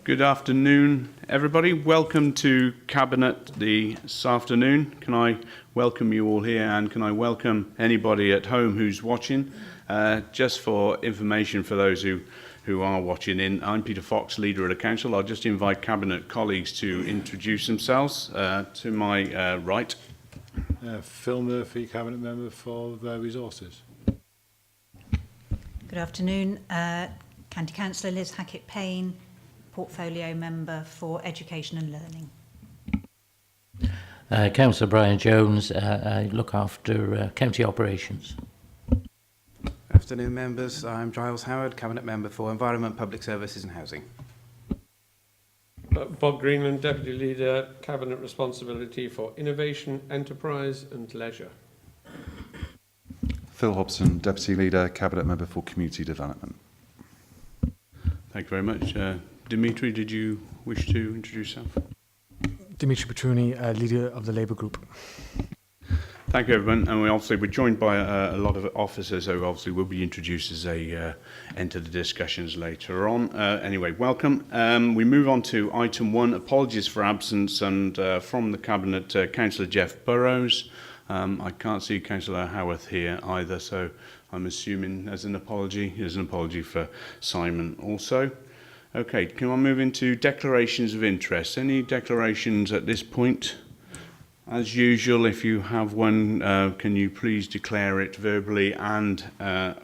Good afternoon, everybody. Welcome to Cabinet this afternoon. Can I welcome you all here, and can I welcome anybody at home who's watching? Just for information for those who are watching in, I'm Peter Fox, Leader of the Council. I'll just invite Cabinet colleagues to introduce themselves. To my right. Phil Murphy, Cabinet Member for Resources. Good afternoon. County Councillor Liz Hackett-Payne, Portfolio Member for Education and Learning. Councillor Brian Jones, I look after county operations. Afternoon, members. I'm Giles Howard, Cabinet Member for Environment, Public Services and Housing. Bob Greenland, Deputy Leader, Cabinet Responsibility for Innovation, Enterprise and Leisure. Phil Hobson, Deputy Leader, Cabinet Member for Community Development. Thank you very much. Dimitri, did you wish to introduce yourself? Dimitri Petruni, Leader of the Labour Group. Thank you, everyone. And we're joined by a lot of officers who obviously will be introduced as they enter the discussions later on. Anyway, welcome. We move on to item 1, apologies for absence, and from the Cabinet, Councillor Jeff Burrows. I can't see Councillor Howarth here either, so I'm assuming there's an apology. There's an apology for Simon also. Okay, can I move into declarations of interest? Any declarations at this point? As usual, if you have one, can you please declare it verbally and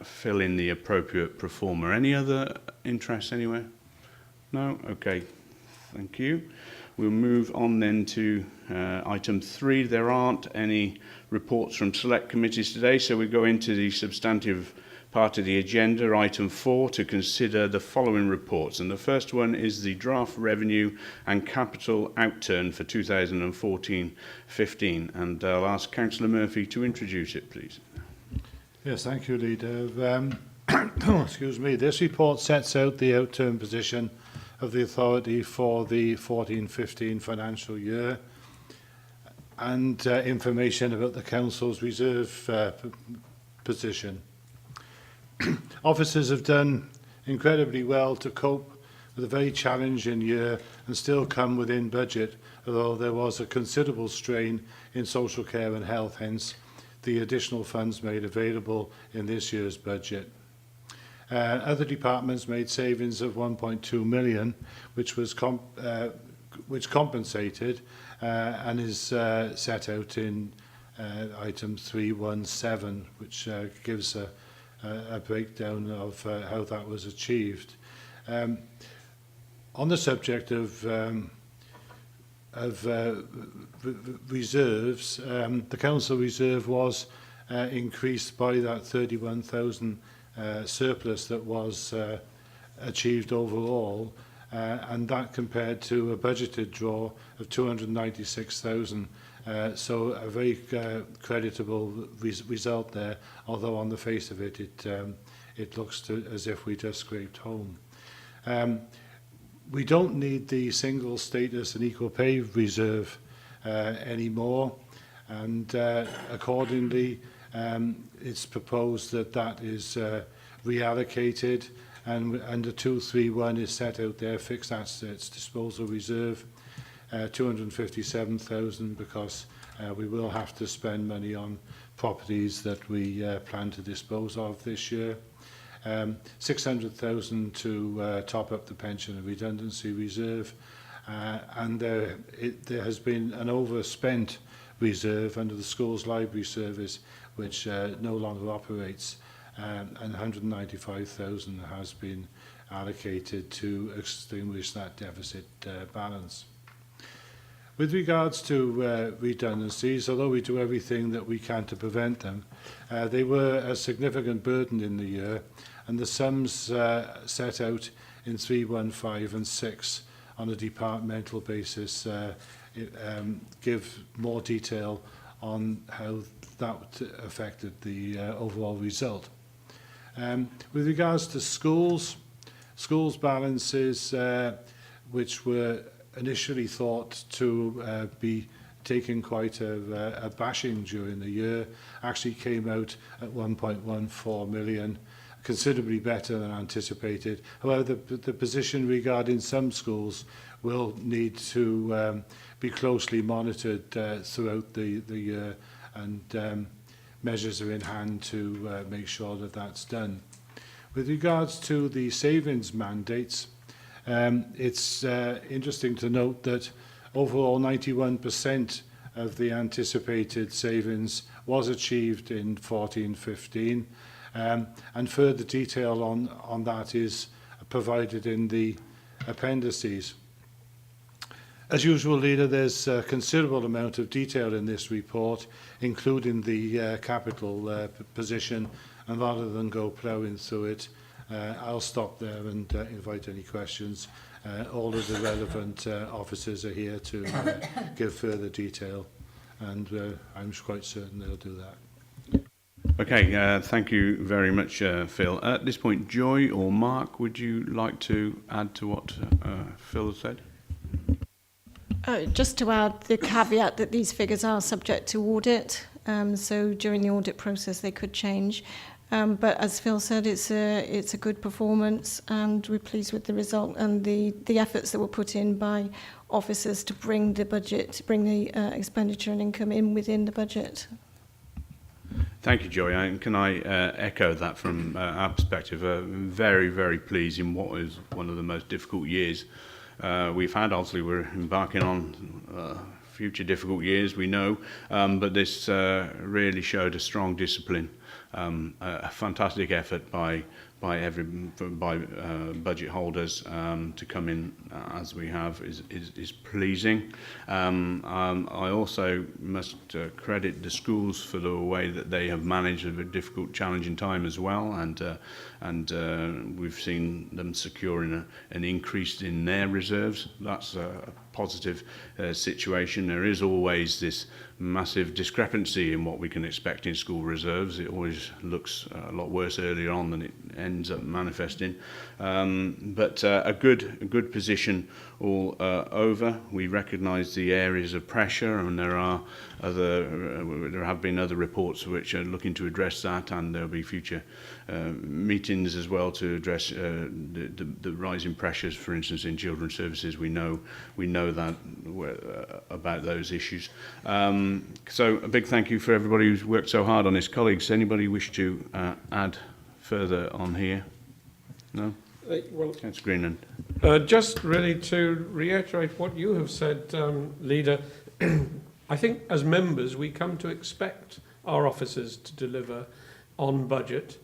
fill in the appropriate pro forma? Any other interest anywhere? No? Okay, thank you. We'll move on then to item 3. There aren't any reports from select committees today, so we go into the substantive part of the agenda, item 4, to consider the following reports. And the first one is the draft revenue and capital outturn for 2014-15. And I'll ask Councillor Murphy to introduce it, please. Yes, thank you, Leader. Excuse me. This report sets out the outturn position of the authority for the 14-15 financial year and information about the Council's reserve position. Officers have done incredibly well to cope with a very challenging year and still come within budget, although there was a considerable strain in social care and health, hence the additional funds made available in this year's budget. Other departments made savings of 1.2 million, which compensated and is set out in item 317, which gives a breakdown of how that was achieved. On the subject of reserves, the council reserve was increased by that 31,000 surplus that was achieved overall, and that compared to a budgeted draw of 296,000. So a very creditable result there, although on the face of it, it looks as if we just scraped home. We don't need the single status and equal pay reserve anymore, and accordingly, it's proposed that that is reallocated, and under 231 is set out there, fixed assets disposal reserve, 257,000, because we will have to spend money on properties that we plan to dispose of this year. 600,000 to top up the pension and redundancy reserve, and there has been an overspent reserve under the schools library service, which no longer operates, and 195,000 has been allocated to extinguish that deficit balance. With regards to redundancies, although we do everything that we can to prevent them, they were a significant burden in the year, and the sums set out in 315 and 6 on a departmental basis give more detail on how that affected the overall result. With regards to schools balances, which were initially thought to be taking quite a bashing during the year, actually came out at 1.14 million, considerably better than anticipated. However, the position regarding some schools will need to be closely monitored throughout the year, and measures are in hand to make sure that that's done. With regards to the savings mandates, it's interesting to note that overall 91% of the anticipated savings was achieved in 14-15, and further detail on that is provided in the appendices. As usual, Leader, there's a considerable amount of detail in this report, including the capital position, and rather than go ploughing through it, I'll stop there and invite any questions. All of the relevant officers are here to give further detail, and I'm quite certain they'll do that. Okay, thank you very much, Phil. At this point, Joy or Mark, would you like to add to what Phil has said? Just to add the caveat that these figures are subject to audit, so during the audit process they could change. But as Phil said, it's a good performance, and we're pleased with the result and the efforts that were put in by officers to bring the budget, bring the expenditure and income in within the budget. Thank you, Joy. And can I echo that from our perspective? Very, very pleased in what is one of the most difficult years we've had. Obviously, we're embarking on future difficult years, we know, but this really showed a strong discipline, a fantastic effort by budget holders to come in as we have is pleasing. I also must credit the schools for the way that they have managed a very difficult, challenging time as well, and we've seen them securing an increase in their reserves. That's a positive situation. There is always this massive discrepancy in what we can expect in school reserves. It always looks a lot worse earlier on than it ends up manifesting. But a good position all over. We recognise the areas of pressure, and there have been other reports which are looking to address that, and there'll be future meetings as well to address the rising pressures, for instance, in children's services. We know that about those issues. So a big thank you for everybody who's worked so hard on this. Colleagues, anybody wish to add further on here? No? Well, That's Greenland. just really to reiterate what you have said, Leader, I think as members we come to expect our officers to deliver on budget,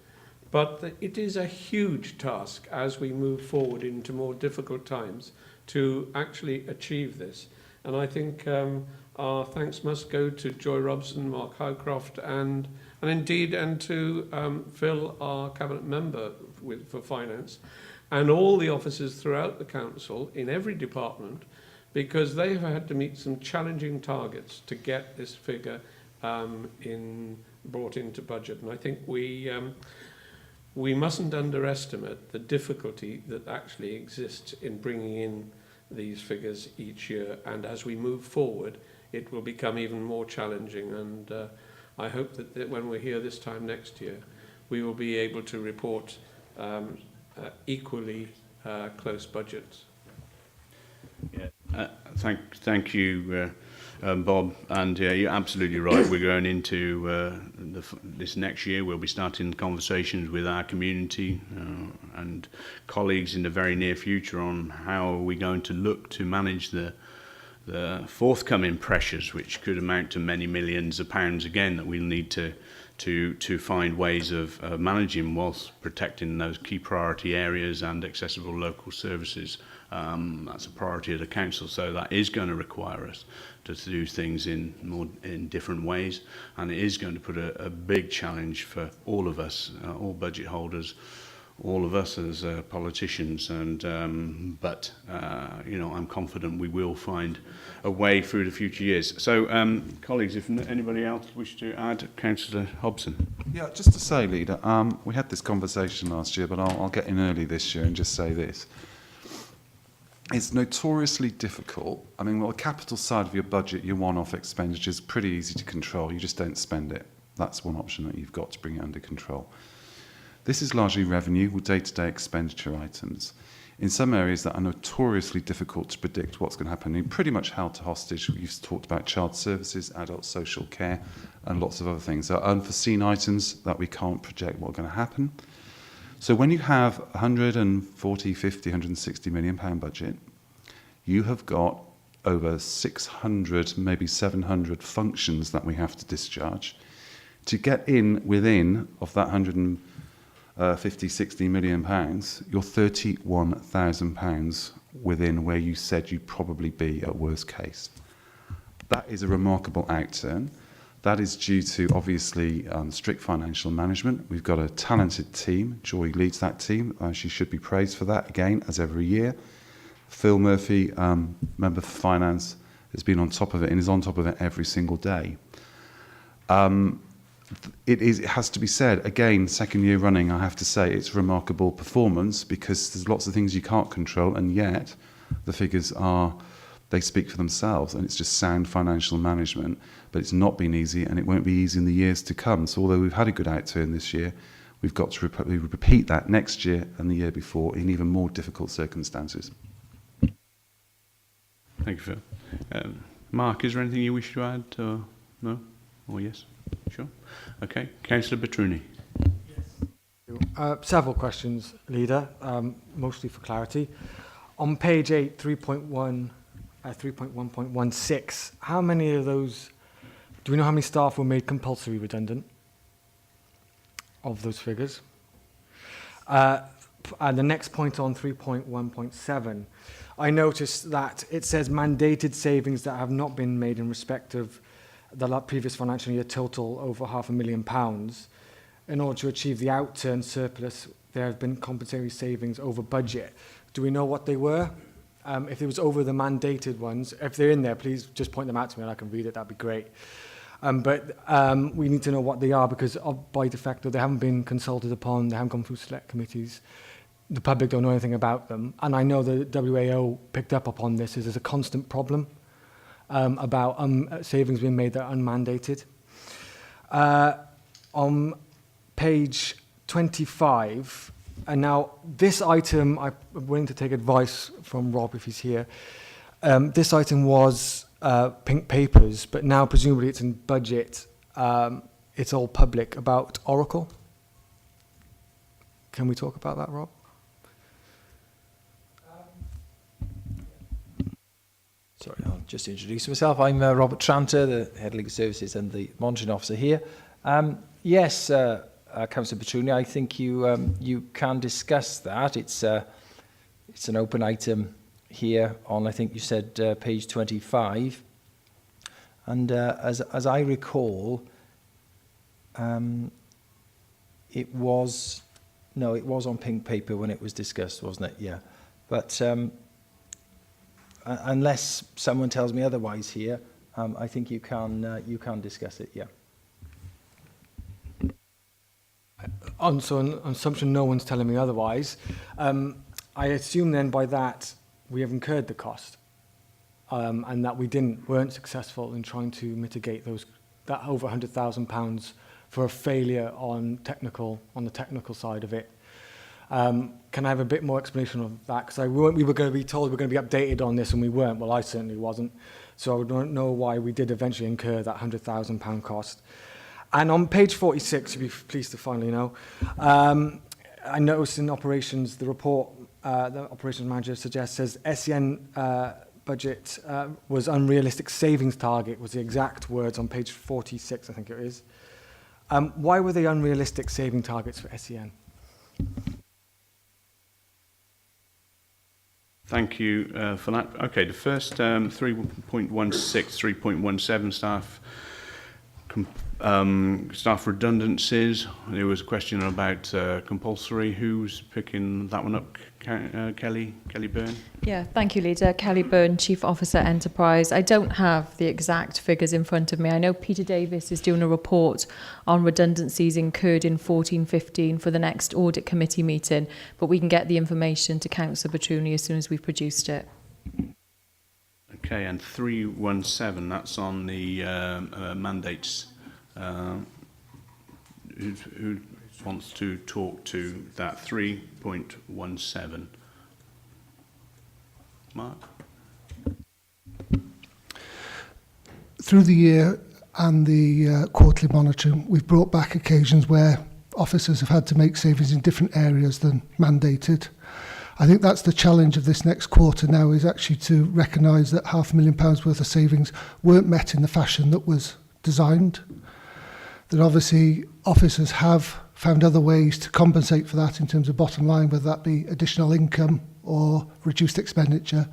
but it is a huge task as we move forward into more difficult times to actually achieve this. And I think our thanks must go to Joy Robson, Mark Howcroft, and to Phil, our cabinet member for finance, and all the officers throughout the council in every department, because they have had to meet some challenging targets to get this figure brought into budget. And I think we mustn't underestimate the difficulty that actually exists in bringing in these figures each year, and as we move forward it will become even more challenging, and I hope that when we're here this time next year we will be able to report equally close budgets. Thank you, Bob, and you're absolutely right. We're going into this next year. We'll be starting conversations with our community and colleagues in the very near future on how are we going to look to manage the forthcoming pressures, which could amount to many millions of pounds again, that we'll need to find ways of managing whilst protecting those key priority areas and accessible local services. That's a priority of the council, so that is going to require us to do things in different ways, and it is going to put a big challenge for all of us, all budget holders, all of us as politicians, and but I'm confident we will find a way through the future years. So colleagues, if anybody else wish to add, Councillor Hobson. Yeah, just to say, Leader, we had this conversation last year, but I'll get in early this year and just say this. It's notoriously difficult. I mean, well, the capital side of your budget, your one-off expenditure is pretty easy to control. You just don't spend it. That's one option that you've got to bring it under control. This is largely revenue with day-to-day expenditure items. In some areas that are notoriously difficult to predict what's going to happen, pretty much held to hostage. We've talked about child services, adult social care, and lots of other things. There are unforeseen items that we can't project what are going to happen. So when you have 140, 50, 160 million pound budget, you have got over 600, maybe 700 functions that we have to discharge. To get in within of that 150, 60 million pounds, you're 31,000 pounds within where you said you'd probably be at worst case. That is a remarkable outturn. That is due to, obviously, strict financial management. We've got a talented team. Joy leads that team. She should be praised for that, again, as every year. Phil Murphy, member for finance, has been on top of it and is on top of it every single day. It has to be said, again, second year running, I have to say, it's remarkable performance because there's lots of things you can't control, and yet the figures they speak for themselves, and it's just sound financial management. But it's not been easy, and it won't be easy in the years to come. So although we've had a good outturn this year, we've got to repeat that next year and the year before in even more difficult circumstances. Thank you, Phil. Mark, is there anything you wish to add? Or no? Or yes? Sure. Okay. Councillor Batruni. Several questions, Leader, mostly for clarity. On page 8, 3.1.16, how many of those, do we know how many staff were made compulsory redundant of those figures? And the next point on 3.1.7, I noticed that it says mandated savings that have not been made in respect of the previous financial year total over £500,000. In order to achieve the outturn surplus, there have been compensatory savings over budget. Do we know what they were? If it was over the mandated ones, if they're in there, please just point them out to me and I can read it. That'd be great. But we need to know what they are because by de facto they haven't been consulted upon, they haven't gone through select committees. The public don't know anything about them. And I know the WAO picked up upon this as a constant problem about savings being made that are unmandated. On page 25, and now this item, I'm willing to take advice from Rob if he's here. This item was pink papers, but now presumably it's in budget. It's all public about Oracle. Can we talk about that, Rob? Sorry, I'll just introduce myself. I'm Robert Tranter, the Head of Legal Services and the Monitoring Officer here. Yes, Councillor Batruni, I think you can discuss that. It's an open item here on, I think you said, page 25. And as I recall, it was on pink paper when it was discussed, wasn't it? Yeah. But unless someone tells me otherwise here, I think you can discuss it. Yeah. So on assumption no one's telling me otherwise, I assume then by that we have incurred the cost, and that we weren't successful in trying to mitigate that over £100,000 for a failure on the technical side of it. Can I have a bit more explanation of that? Because we were going to be told we're going to be updated on this, and we weren't. Well, I certainly wasn't. So I don't know why we did eventually incur that £100,000 cost. And on page 46, you'll be pleased to finally know, I noticed in operations, the report, the operations manager says SEN budget was unrealistic savings target, was the exact words on page 46, I think it is. Why were they unrealistic saving targets for SEN? Thank you for that. Okay, the first 3.16, 3.17 staff redundancies. There was a question about compulsory. Who's picking that one up? Kelly Byrne? Yeah, thank you, Leader. Kelly Byrne, Chief Officer Enterprise. I don't have the exact figures in front of me. I know Peter Davis is doing a report on redundancies incurred in 14-15 for the next audit committee meeting, but we can get the information to Councillor Batruni as soon as we've produced it. Okay, and 317, that's on the mandates. who wants to talk to that 3.17? Mark? Through the year and the quarterly monitoring, we've brought back occasions where officers have had to make savings in different areas than mandated. I think that's the challenge of this next quarter now, is actually to recognise that £500,000 worth of savings weren't met in the fashion that was designed. That obviously officers have found other ways to compensate for that in terms of bottom line, whether that be additional income or reduced expenditure.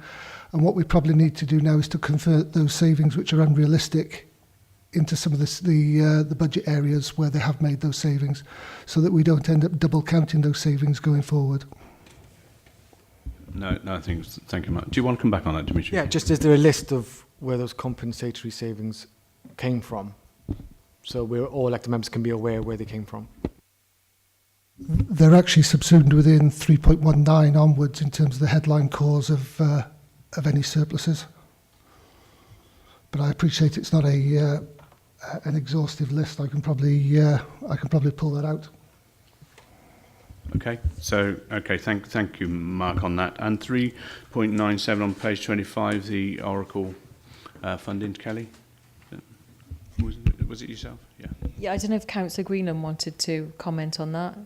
And what we probably need to do now is to convert those savings which are unrealistic into some of the budget areas where they have made those savings, so that we don't end up double counting those savings going forward. No, thank you, Mark. Do you want to come back on that, Dimitri? Yeah, just is there a list of where those compensatory savings came from? So we're all elected members can be aware where they came from. They're actually subsumed within 3.19 onwards in terms of the headline cause of any surpluses. But I appreciate it's not an exhaustive list. I can probably pull that out. Okay, so, thank you, Mark, on that. And 3.97 on page 25, the Oracle funding, Kelly? Was it yourself? Yeah. Yeah, I don't know if Councillor Greenham wanted to comment on that.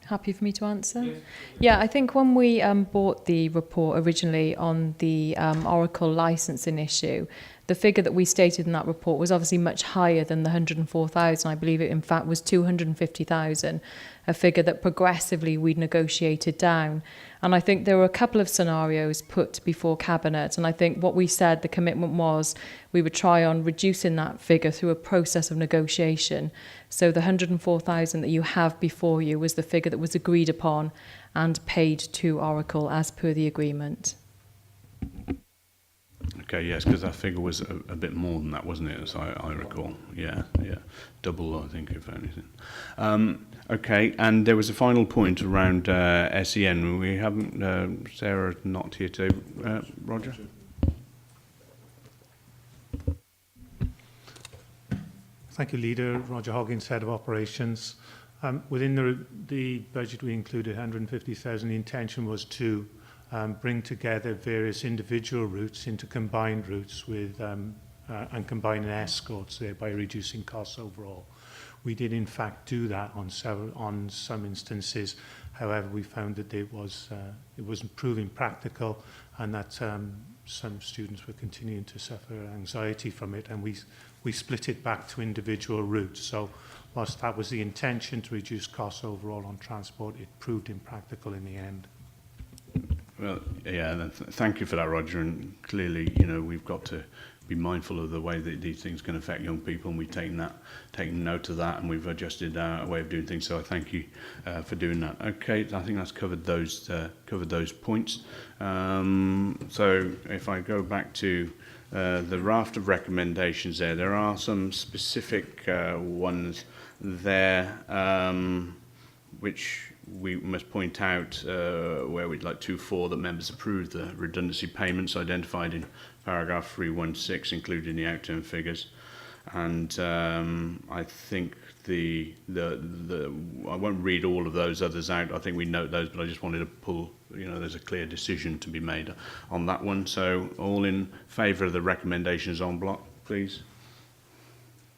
Happy for me to answer? Yes. Yeah, I think when we bought the report originally on the Oracle licensing issue, the figure that we stated in that report was obviously much higher than the 104,000. I believe it in fact was 250,000, a figure that progressively we'd negotiated down. And I think there were a couple of scenarios put before Cabinet, and I think what we said, the commitment was we would try on reducing that figure through a process of negotiation. So the 104,000 that you have before you was the figure that was agreed upon and paid to Oracle as per the agreement. Okay, yes, because that figure was a bit more than that, wasn't it, as I recall? Yeah, double, I think, if anything. Okay, and there was a final point around SEN. We haven't, Sarah not here today. Roger? Thank you, Leader. Roger Hoggins, Head of Operations. Within the budget, we included 150,000. The intention was to bring together various individual routes into combined routes with and combining escorts, thereby reducing costs overall. We did in fact do that on some instances. However, we found that it wasn't proving practical, and that some students were continuing to suffer anxiety from it, and we split it back to individual routes. So whilst that was the intention to reduce costs overall on transport, it proved impractical in the end. Well, yeah, thank you for that, Roger. And clearly, we've got to be mindful of the way that these things can affect young people, and we've taken note of that, and we've adjusted our way of doing things. So I thank you for doing that. Okay, I think that's covered those points. So if I go back to the raft of recommendations there are some specific ones there which we must point out where we'd like 2.4 that members approve the redundancy payments identified in paragraph 316, including the outturn figures. And I think I won't read all of those others out. I think we note those, but I just wanted to pull, there's a clear decision to be made on that one. So all in favour of the recommendations en bloc, please.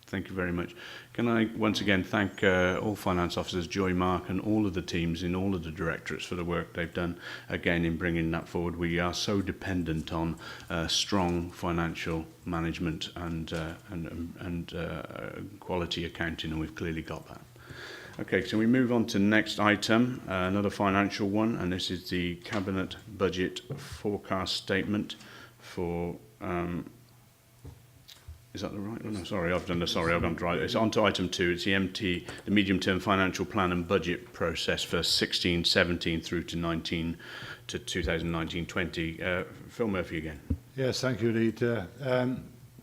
Thank you very much. Can I once again thank all finance officers, Joy, Mark, and all of the teams in all of the directorates for the work they've done, again, in bringing that forward. We are so dependent on strong financial management and quality accounting, and we've clearly got that. Okay, so we move on to the next item, another financial one, and this is the Cabinet Budget Forecast Statement for... is that the right one? No, sorry, I've gone dry. It's on to item 2. It's the medium-term financial plan and budget process for 16-17 through to 2019-20. Phil Murphy again. Yes, thank you, Leader.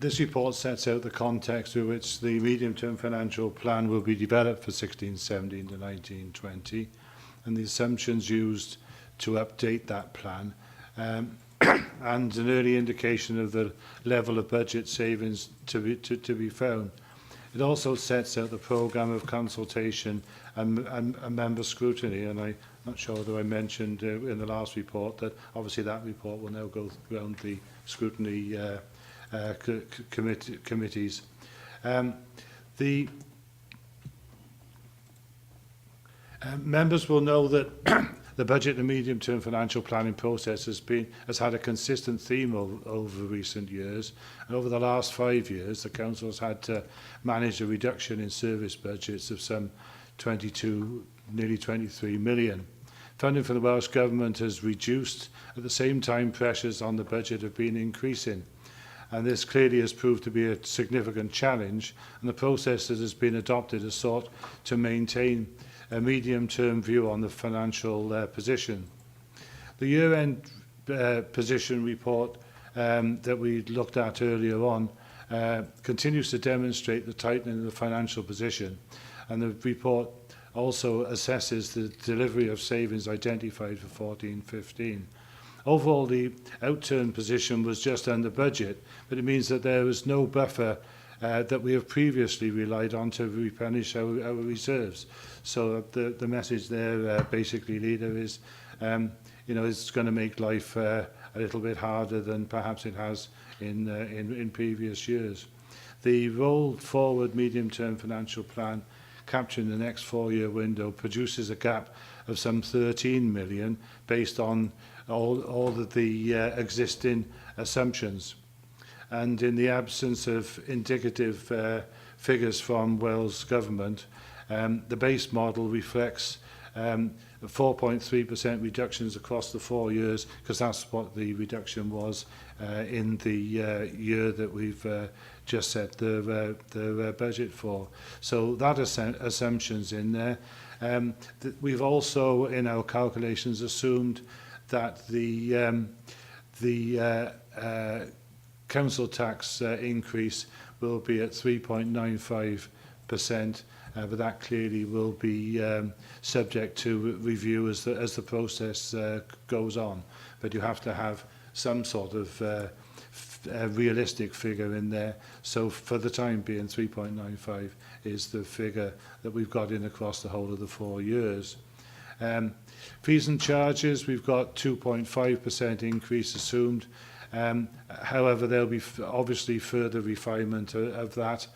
This report sets out the context in which the medium-term financial plan will be developed for 16-17 to 19-20, and the assumptions used to update that plan. And an early indication of the level of budget savings to be found. It also sets out the programme of consultation and member scrutiny, and I'm not sure whether I mentioned in the last report that obviously that report will now go around the scrutiny committees. Members will know that the budget and medium-term financial planning process has had a consistent theme over recent years. And over the last 5 years, the Council has had to manage a reduction in service budgets of some 22, nearly 23 million. Funding for the Welsh Government has reduced. At the same time, pressures on the budget have been increasing. And this clearly has proved to be a significant challenge. And the process that has been adopted has sought to maintain a medium-term view on the financial position. The year-end position report that we looked at earlier on continues to demonstrate the tightening of the financial position, and the report also assesses the delivery of savings identified for 14-15. Overall, the outturn position was just under budget, but it means that there was no buffer that we have previously relied on to replenish our reserves. So the message there, basically, Leader, is it's going to make life a little bit harder than perhaps it has in previous years. The rolled forward medium-term financial plan, capturing the next 4-year window, produces a gap of some 13 million based on all of the existing assumptions. And in the absence of indicative figures from Wales Government, the base model reflects 4.3% reductions across the 4 years, because that's what the reduction was in the year that we've just set the budget for. So that assumption's in there. We've also, in our calculations, assumed that the council tax increase will be at 3.95%, but that clearly will be subject to review as the process goes on. But you have to have some sort of realistic figure in there. So for the time being, 3.95 is the figure that we've got in across the whole of the 4 years. Fees and charges, we've got 2.5% increase assumed. However, there'll be obviously further refinement of that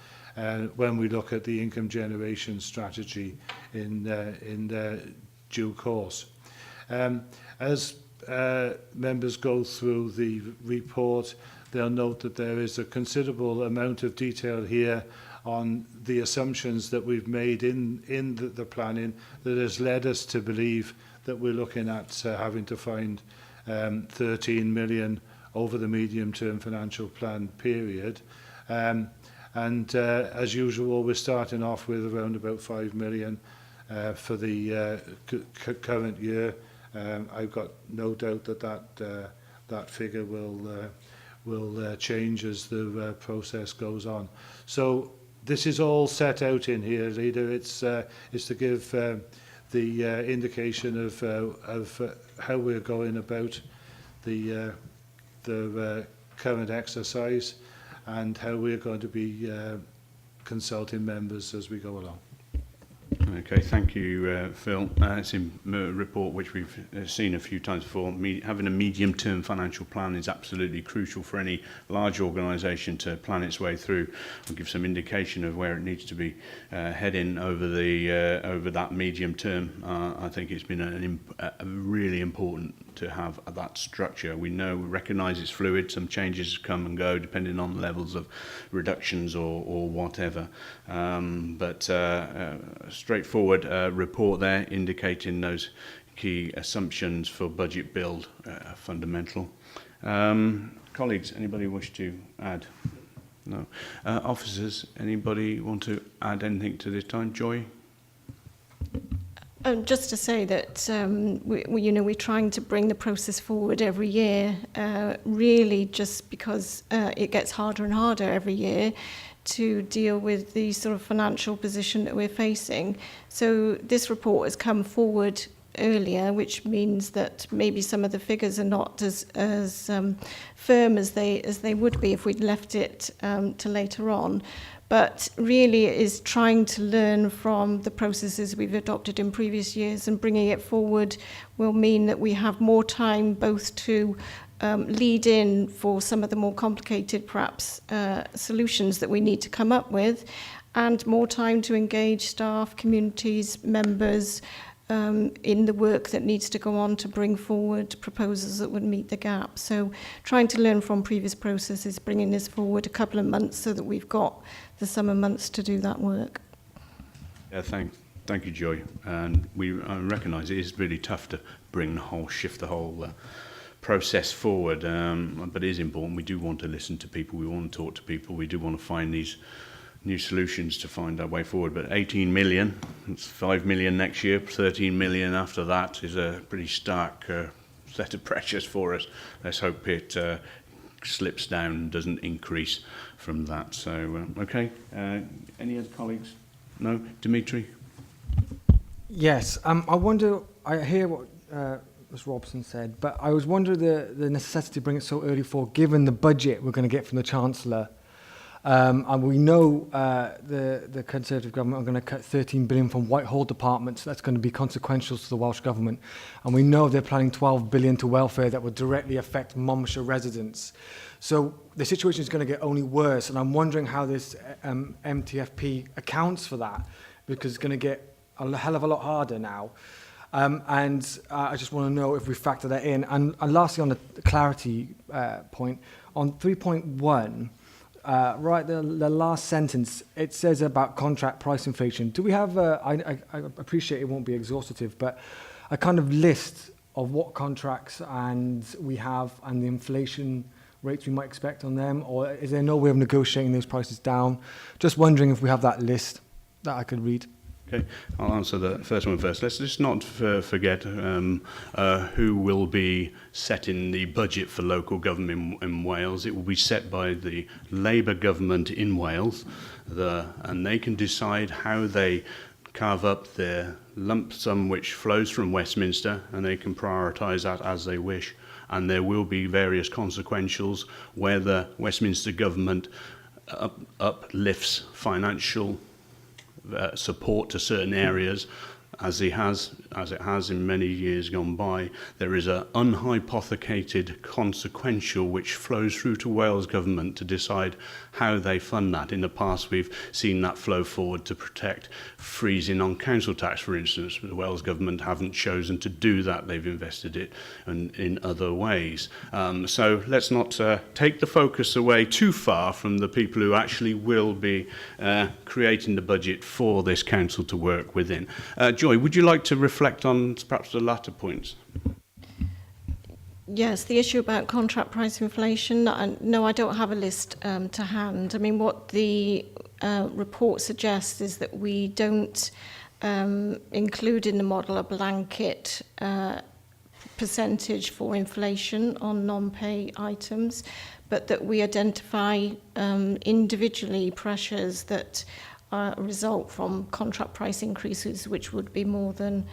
when we look at the income generation strategy in due course. As members go through the report, they'll note that there is a considerable amount of detail here on the assumptions that we've made in the planning that has led us to believe that we're looking at having to find 13 million over the medium-term financial plan period. As usual, we're starting off with around about 5 million for the current year. I've got no doubt that figure will change as the process goes on. So this is all set out in here, Leader. It's to give the indication of how we're going about the current exercise and how we're going to be consulting members as we go along. Okay, thank you, Phil. It's a report which we've seen a few times before. Having a medium-term financial plan is absolutely crucial for any large organisation to plan its way through and give some indication of where it needs to be heading over that medium term. I think it's been really important to have that structure. We recognise it's fluid. Some changes come and go depending on levels of reductions or whatever. But straightforward report there indicating those key assumptions for budget build fundamental. Colleagues, anybody wish to add? No. Officers, anybody want to add anything to this time? Joy? Just to say that we're trying to bring the process forward every year, really just because it gets harder and harder every year to deal with the sort of financial position that we're facing. So this report has come forward earlier, which means that maybe some of the figures are not as firm as they would be if we'd left it to later on. but really it is trying to learn from the processes we've adopted in previous years, and bringing it forward will mean that we have more time both to lead in for some of the more complicated, perhaps, solutions that we need to come up with, and more time to engage staff, communities, members in the work that needs to go on to bring forward proposals that would meet the gap. So trying to learn from previous processes, bringing this forward a couple of months so that we've got the summer months to do that work. Yeah, thank you, Joy. And I recognise it is really tough to shift the whole process forward, but it is important. We do want to listen to people, we want to talk to people, we do want to find these new solutions to find our way forward. But 18 million, it's 5 million next year, 13 million after that is a pretty stark set of pressures for us. Let's hope it slips down and doesn't increase from that. So, okay, any other colleagues? No? Dimitri? Yes, I wonder, I hear what Ms Robson said, but I was wondering the necessity to bring it so early given the budget we're going to get from the Chancellor. And we know the Conservative government are going to cut 13 billion from Whitehall departments. That's going to be consequential to the Welsh government. And we know they're planning 12 billion to welfare that will directly affect Monmouthshire residents. So the situation is going to get only worse. And I'm wondering how this MTFP accounts for that, because it's going to get a hell of a lot harder now. I just want to know if we factor that in. And lastly, on the clarity point, on 3.1, right, the last sentence, it says about contract price inflation. Do we have, I appreciate it won't be exhaustive, but a kind of list of what contracts we have and the inflation rates we might expect on them? Or is there no way of negotiating those prices down? Just wondering if we have that list that I could read. Okay, I'll answer the first one first. Let's just not forget who will be setting the budget for local government in Wales. It will be set by the Labour government in Wales, and they can decide how they carve up their lump sum which flows from Westminster, and they can prioritise that as they wish. And there will be various consequentials where the Westminster government uplifts financial support to certain areas, as it has in many years gone by. There is an unhypothecated consequential which flows through to Wales government to decide how they fund that. In the past, we've seen that flow forward to protect freezing on council tax, for instance. But the Wales government haven't chosen to do that. They've invested it in other ways. So let's not take the focus away too far from the people who actually will be creating the budget for this council to work within. Joy, would you like to reflect on perhaps the latter points? Yes, the issue about contract price inflation, no, I don't have a list to hand. I mean, what the report suggests is that we don't include in the model a blanket percentage for inflation on non-pay items, but that we identify individually pressures that result from contract price increases, which would be more than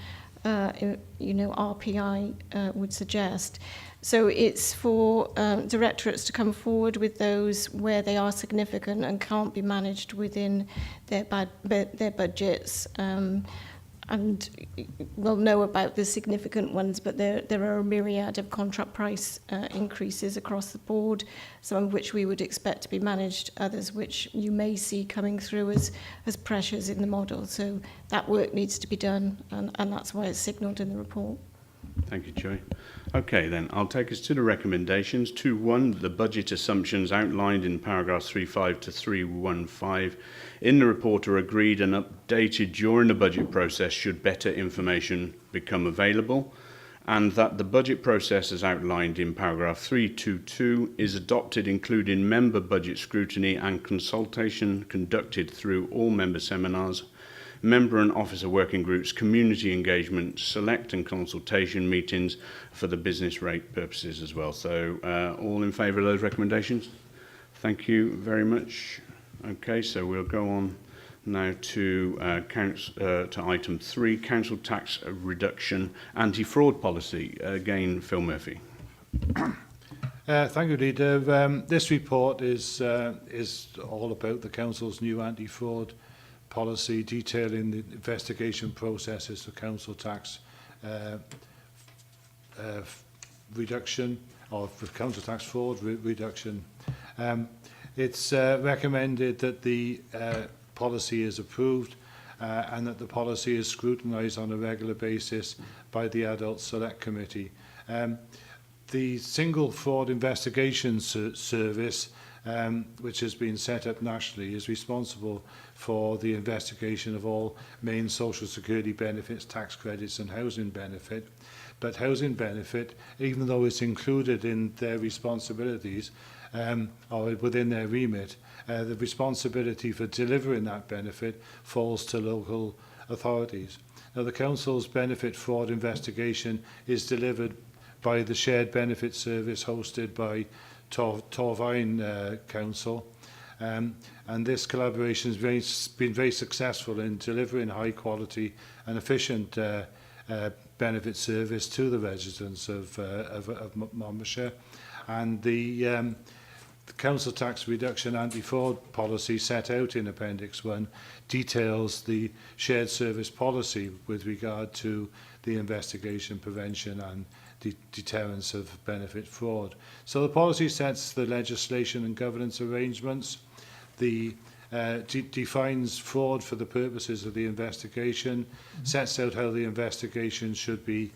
RPI would suggest. So it's for directorates to come forward with those where they are significant and can't be managed within their budgets. And we'll know about the significant ones, but there are a myriad of contract price increases across the board, some of which we would expect to be managed, others which you may see coming through as pressures in the model. So that work needs to be done, and that's why it's signalled in the report. Thank you, Joy. Okay, then, I'll take us to the recommendations. 2.1, the budget assumptions outlined in paragraphs 3.5 to 3.15 in the report are agreed and updated during the budget process should better information become available, and that the budget process as outlined in paragraph 3.2.2 is adopted, including member budget scrutiny and consultation conducted through all member seminars, member and officer working groups, community engagement, select and consultation meetings for the business rate purposes as well. So all in favour of those recommendations? Thank you very much. Okay, so we'll go on now to item 3, council tax reduction anti-fraud policy. Again, Phil Murphy. Thank you, Leader. This report is all about the Council's new anti-fraud policy, detailing the investigation processes for council tax reduction, or for council tax fraud reduction. It's recommended that the policy is approved and that the policy is scrutinised on a regular basis by the Adult Select Committee. The Single Fraud Investigation Service, which has been set up nationally, is responsible for the investigation of all main social security benefits, tax credits and housing benefit. But housing benefit, even though it's included in their responsibilities or within their remit, the responsibility for delivering that benefit falls to local authorities. Now, the Council's benefit fraud investigation is delivered by the Shared Benefit Service hosted by Torfaen Council. And this collaboration has been very successful in delivering high quality and efficient benefit service to the residents of Monmouthshire. And the council tax reduction anti-fraud policy set out in Appendix 1 details the shared service policy with regard to the investigation, prevention and deterrence of benefit fraud. So the policy sets the legislation and governance arrangements, defines fraud for the purposes of the investigation, sets out how the investigation should be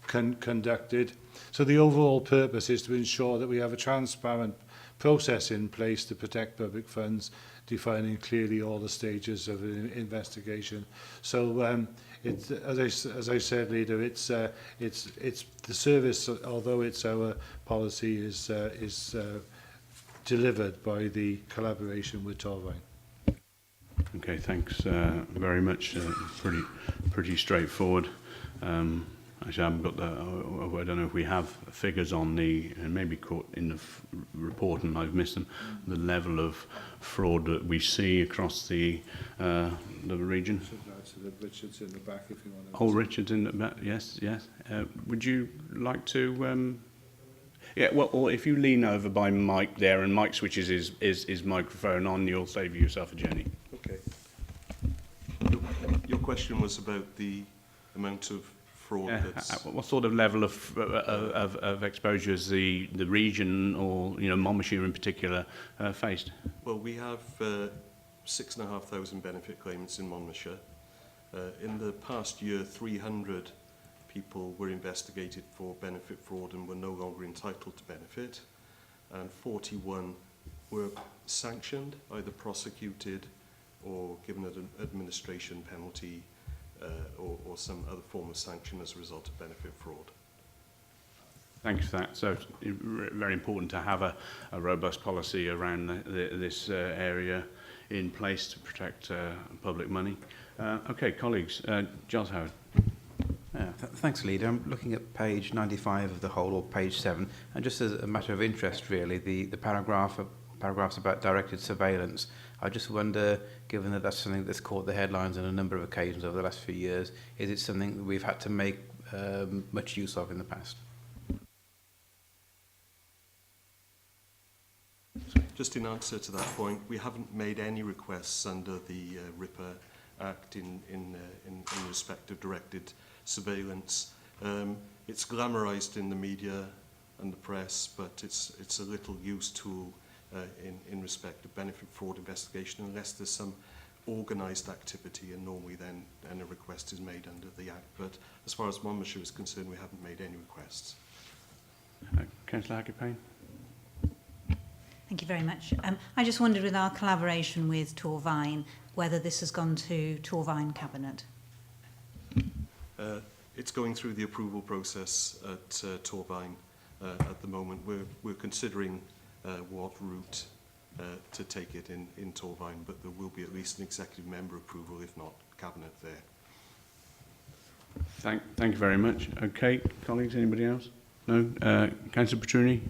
conducted. So the overall purpose is to ensure that we have a transparent process in place to protect public funds, defining clearly all the stages of an investigation. So it's, as I said, Leader, it's the service, although it's our policy, is delivered by the collaboration with Torfaen. Okay, thanks very much. Pretty straightforward. Actually, I haven't got the. I don't know if we have figures on the, and maybe caught in the report and I've missed them. The level of fraud that we see across the region. Richard's in the back, if you want to. Oh, Richard's in the back. Yes, yes. Would you like to? Yeah. Well, or if you lean over by Mike there, and Mike switches his microphone on, you'll save yourself a journey. Okay. Your question was about the amount of fraud that's... What sort of level of exposure has the region, or Monmouthshire in particular, faced? Well, we have 6,500 benefit claimants in Monmouthshire. In the past year, 300 people were investigated for benefit fraud and were no longer entitled to benefit, and 41 were sanctioned, either prosecuted or given an administration penalty or some other form of sanction as a result of benefit fraud. Thanks for that. So it's very important to have a robust policy around this area in place to protect public money. Okay, colleagues, Giles Howard. Thanks, Leader. I'm looking at page 95 of the whole, or page 7, and just as a matter of interest, really, the paragraphs about directed surveillance. I just wonder, given that that's something that's caught the headlines on a number of occasions over the last few years, is it something that we've had to make much use of in the past? Just in answer to that point, we haven't made any requests under the RIPA Act in respect of directed surveillance. It's glamorized in the media and the press, but it's a little used tool in respect of benefit fraud investigation, unless there's some organised activity, and normally then a request is made under the Act. But as far as Monmouthshire is concerned, we haven't made any requests. Councillor Hackett-Payne. Thank you very much. I just wondered, with our collaboration with Torfaen, whether this has gone to Torfaen Cabinet. It's going through the approval process at Torfaen at the moment. We're considering what route to take it in Torfaen, but there will be at least an executive member approval, if not Cabinet there. Thank you very much. Okay, colleagues, anybody else? No? Councillor Petruni?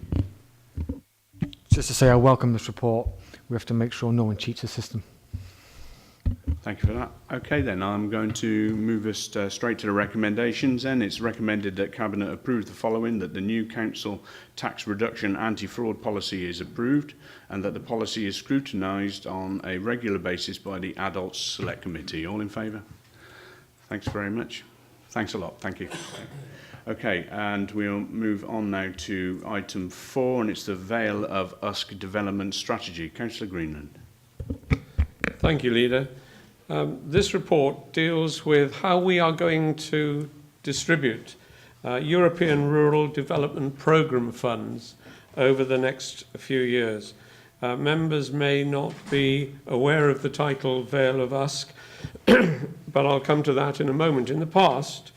Just to say, I welcome this report. We have to make sure no one cheats the system. Thank you for that. Okay, then I'm going to move us straight to the recommendations. Then it's recommended that Cabinet approve the following: that the new council tax reduction anti-fraud policy is approved, and that the policy is scrutinised on a regular basis by the Adults Select Committee. All in favour? Thanks very much. Thanks a lot. Thank you. Okay, and we'll move on now to item 4, and it's the Vale of Usk Development Strategy. Councillor Greenland. Thank you, Leader. This report deals with how we are going to distribute European Rural Development Programme funds over the next few years. Members may not be aware of the title Vale of Usk, but I'll come to that in a moment. In the past,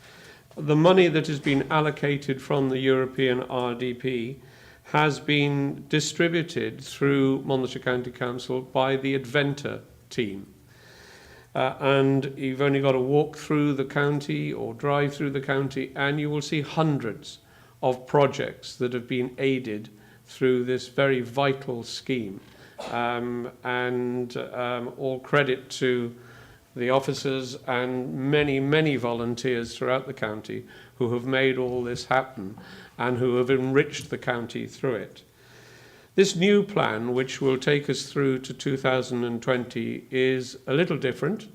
the money that has been allocated from the European RDP has been distributed through Monmouthshire County Council by the Adventa team. And you've only got to walk through the county or drive through the county and you will see hundreds of projects that have been aided through this very vital scheme. All credit to the officers and many, many volunteers throughout the county who have made all this happen and who have enriched the county through it. This new plan, which will take us through to 2020, is a little different.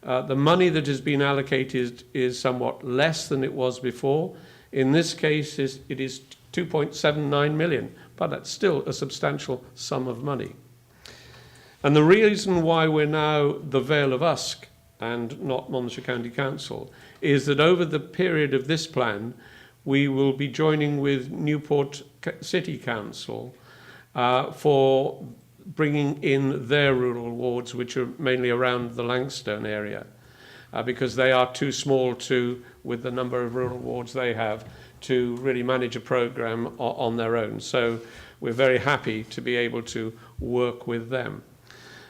The money that has been allocated is somewhat less than it was before. In this case, it is 2.79 million, but that's still a substantial sum of money. And the reason why we're now the Vale of Usk and not Monmouthshire County Council is that over the period of this plan, we will be joining with Newport City Council for bringing in their rural wards, which are mainly around the Langstone area, because they are too small to, with the number of rural wards they have, to really manage a programme on their own. So we're very happy to be able to work with them.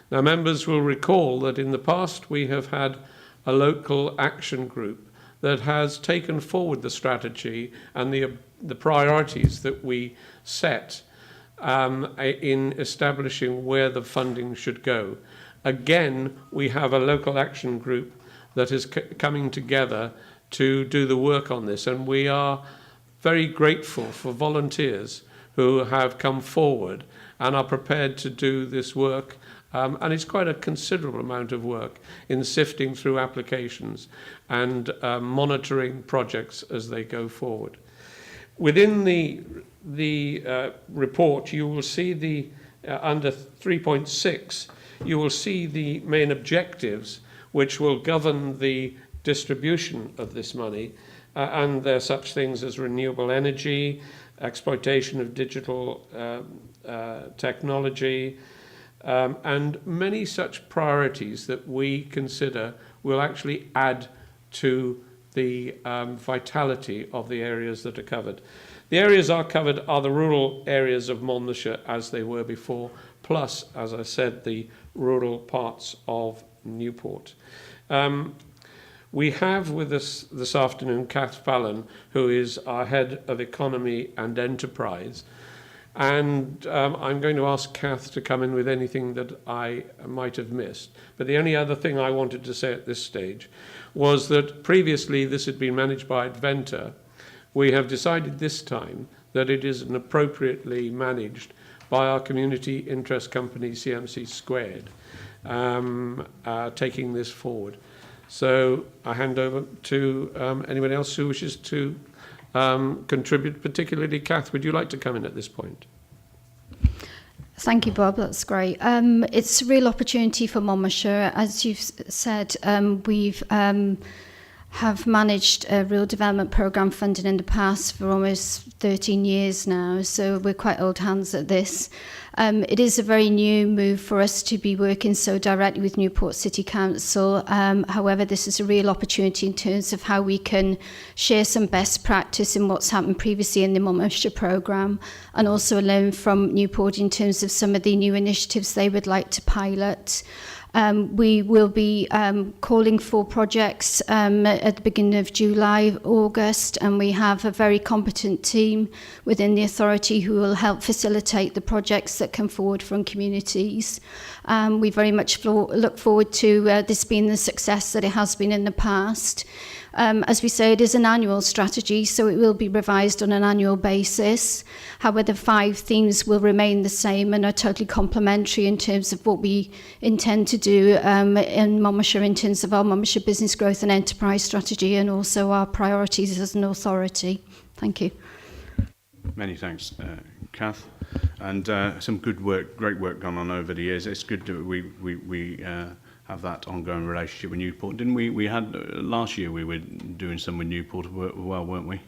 Now, members will recall that in the past we have had a local action group that has taken forward the strategy and the priorities that we set in establishing where the funding should go. Again, we have a local action group that is coming together to do the work on this, and we are very grateful for volunteers who have come forward and are prepared to do this work. And it's quite a considerable amount of work in sifting through applications and monitoring projects as they go forward. Within the report, you will see under 3.6, you will see the main objectives which will govern the distribution of this money, and there are such things as renewable energy, exploitation of digital technology, and many such priorities that we consider will actually add to the vitality of the areas that are covered. The areas are covered are the rural areas of Monmouthshire as they were before, plus, as I said, the rural parts of Newport. We have with us this afternoon Kath Fallon, who is our Head of Economy and Enterprise. And I'm going to ask Kath to come in with anything that I might have missed. But the only other thing I wanted to say at this stage was that previously this had been managed by Adventa. We have decided this time that it is appropriately managed by our community interest company, CMC Squared, taking this forward. So I hand over to anyone else who wishes to contribute, particularly Kath. Would you like to come in at this point? Thank you, Bob. That's great. It's a real opportunity for Monmouthshire. As you've said, we've have managed a rural development programme funding in the past for almost 13 years now, so we're quite old hands at this. It is a very new move for us to be working so directly with Newport City Council. However, this is a real opportunity in terms of how we can share some best practice in what's happened previously in the Monmouthshire programme, and also learn from Newport in terms of some of the new initiatives they would like to pilot. We will be calling for projects at the beginning of July, August, and we have a very competent team within the authority who will help facilitate the projects that come forward from communities. We very much look forward to this being the success that it has been in the past. As we say, it is an annual strategy, so it will be revised on an annual basis. However, the 5 themes will remain the same and are totally complementary in terms of what we intend to do in Monmouthshire in terms of our Monmouthshire Business Growth and Enterprise Strategy and also our priorities as an authority. Thank you. Many thanks, Kath. And some good work, great work gone on over the years. It's good that we have that ongoing relationship with Newport. Didn't we? We had last year we were doing some with Newport as well, weren't we?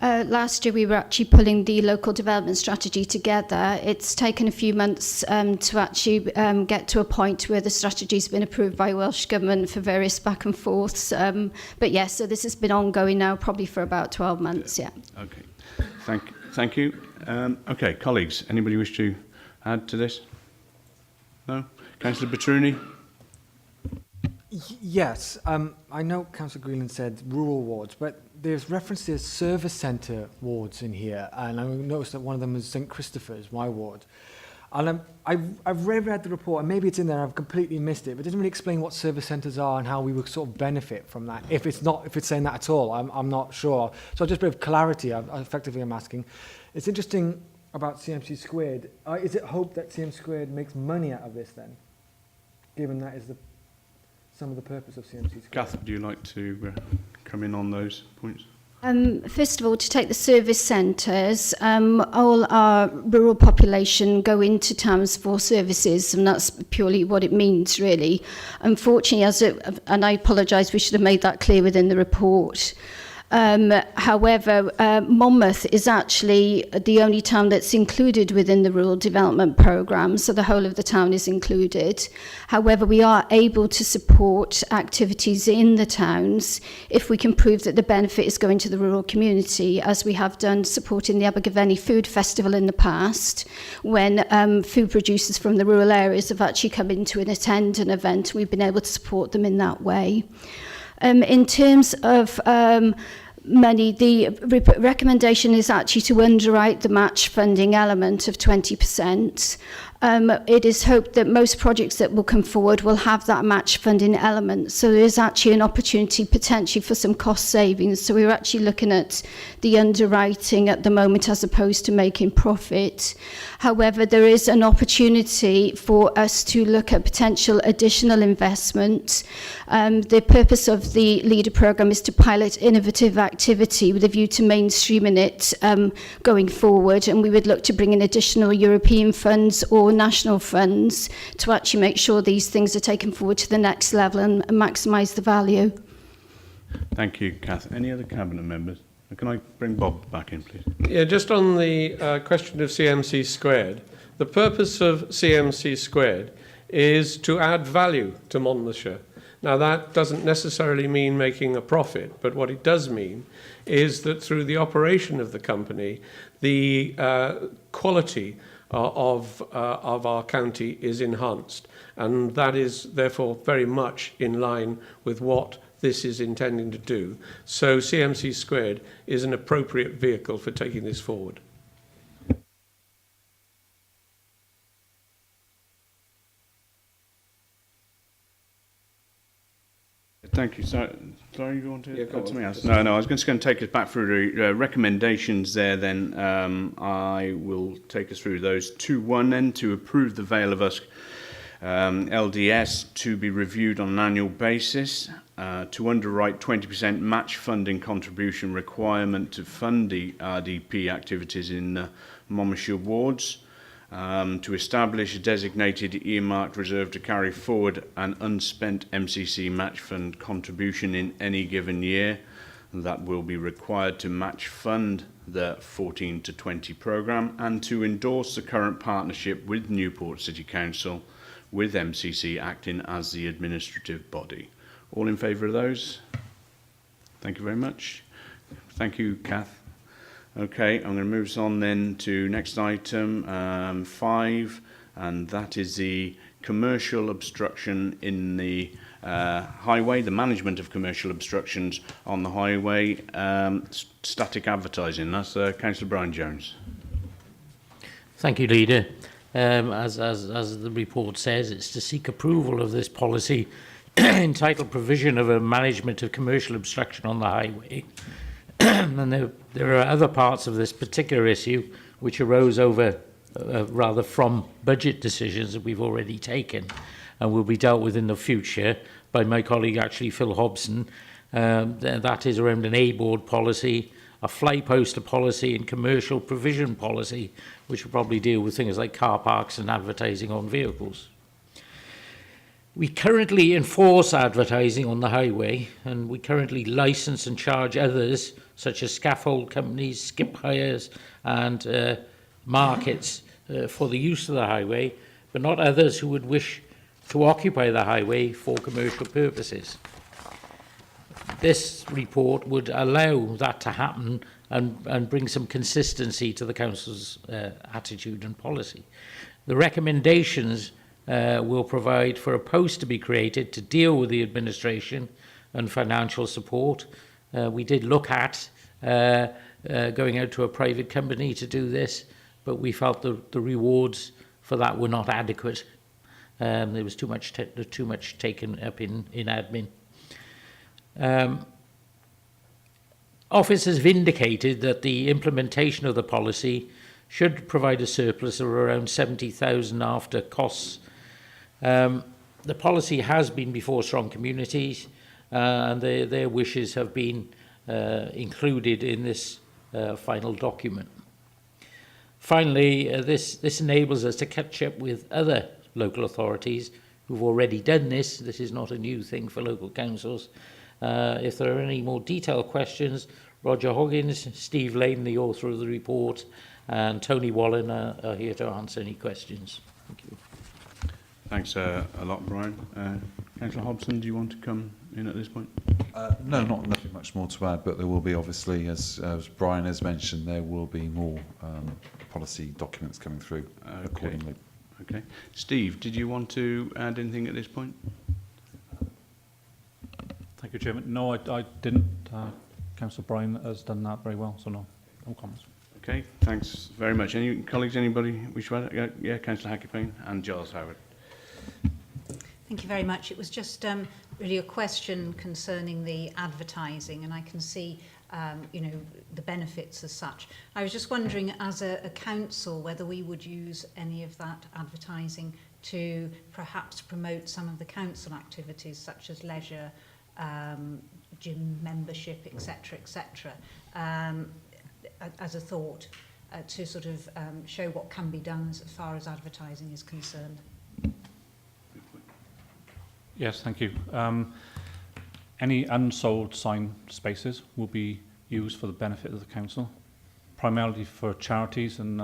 Last year we were actually pulling the local development strategy together. It's taken a few months to actually get to a point where the strategy's been approved by Welsh Government for various back and forths. But yes, so this has been ongoing now probably for about 12 months, yeah. Okay, thank you. Okay, colleagues, anybody wish to add to this? No? Councillor Petruni? Yes, I know Councillor Greenland said rural wards, but there's reference to service centre wards in here, and I noticed that one of them is St Christopher's, my ward. And I've read the report, and maybe it's in there, I've completely missed it, but it doesn't really explain what service centres are and how we would sort of benefit from that. If it's saying that at all, I'm not sure. So just a bit of clarity, effectively I'm asking. It's interesting about CMC Squared. Is it hoped that CM Squared makes money out of this then? Given that is some of the purpose of CMC Squared. Kath, would you like to come in on those points? First of all, to take the service centres, all our rural population go into towns for services, and that's purely what it means, really. Unfortunately, and I apologise, we should have made that clear within the report. However, Monmouth is actually the only town that's included within the rural development programme, so the whole of the town is included. However, we are able to support activities in the towns if we can prove that the benefit is going to the rural community, as we have done supporting the Abergavenny Food Festival in the past, when food producers from the rural areas have actually come in to attend an event. We've been able to support them in that way. In terms of money, the recommendation is actually to underwrite the match funding element of 20%. It is hoped that most projects that will come forward will have that match funding element. So there is actually an opportunity potentially for some cost savings. So we're actually looking at the underwriting at the moment as opposed to making profit. However, there is an opportunity for us to look at potential additional investment. The purpose of the LEADER programme is to pilot innovative activity with a view to mainstreaming it going forward. And we would look to bring in additional European funds or national funds to actually make sure these things are taken forward to the next level and maximise the value. Thank you, Kath. Any other Cabinet members? Can I bring Bob back in, please? Yeah, just on the question of CMC Squared, the purpose of CMC Squared is to add value to Monmouthshire. Now, that doesn't necessarily mean making a profit, but what it does mean is that through the operation of the company, the quality of our county is enhanced, and that is therefore very much in line with what this is intending to do. So CMC Squared is an appropriate vehicle for taking this forward. Thank you. Sorry, you want to Yeah, add something else? No, I was just going to take us back through the recommendations there then. I will take us through those. 2.1 then, to approve the Vale of Usk LDS to be reviewed on an annual basis, to underwrite 20% match funding contribution requirement to fund the RDP activities in Monmouthshire wards, to establish a designated earmarked reserve to carry forward an unspent MCC match fund contribution in any given year that will be required to match fund the 14 to 20 programme, and to endorse the current partnership with Newport City Council with MCC acting as the administrative body. All in favour of those? Thank you very much. Thank you, Kath. Okay, I'm going to move us on then to next item, 5, and that is the commercial obstruction in the highway, the management of commercial obstructions on the highway, static advertising. That's Councillor Brian Jones. Thank you, Leader. As the report says, it's to seek approval of this policy entitled Provision of a Management of Commercial Obstruction on the Highway. And there are other parts of this particular issue which arose over, rather from budget decisions that we've already taken and will be dealt with in the future by my colleague, actually, Phil Hobson. That is around an A-board policy, a fly poster policy and commercial provision policy, which will probably deal with things like car parks and advertising on vehicles. We currently enforce advertising on the highway, and we currently license and charge others, such as scaffold companies, skip hires, and markets for the use of the highway, but not others who would wish to occupy the highway for commercial purposes. This report would allow that to happen and bring some consistency to the Council's attitude and policy. The recommendations will provide for a post to be created to deal with the administration and financial support. We did look at going out to a private company to do this, but we felt the rewards for that were not adequate. There was too much taken up in admin. Office has vindicated that the implementation of the policy should provide a surplus of around 70,000 after costs. The policy has been before strong communities, and their wishes have been included in this final document. Finally, this enables us to catch up with other local authorities who've already done this. This is not a new thing for local councils. If there are any more detailed questions, Roger Hoggins, Steve Lane, the author of the report, and Tony Wallen are here to answer any questions. Thank you. Thanks a lot, Brian. Councillor Hobson, do you want to come in at this point? No, nothing much more to add, but there will be, obviously, as Brian has mentioned, there will be more policy documents coming through accordingly. Okay. Steve, did you want to add anything at this point? Thank you, Chairman. No, I didn't. Councillor Brian has done that very well, so no comments. Okay, thanks very much. Any colleagues, anybody wish to add? Yeah, Councillor Hackipane and Giles Howard. Thank you very much. It was just really a question concerning the advertising, and I can see, the benefits as such. I was just wondering, as a council, whether we would use any of that advertising to perhaps promote some of the council activities, such as leisure, gym membership, etc., as a thought, to sort of show what can be done as far as advertising is concerned. Yes, thank you. Any unsold sign spaces will be used for the benefit of the council, primarily for charities and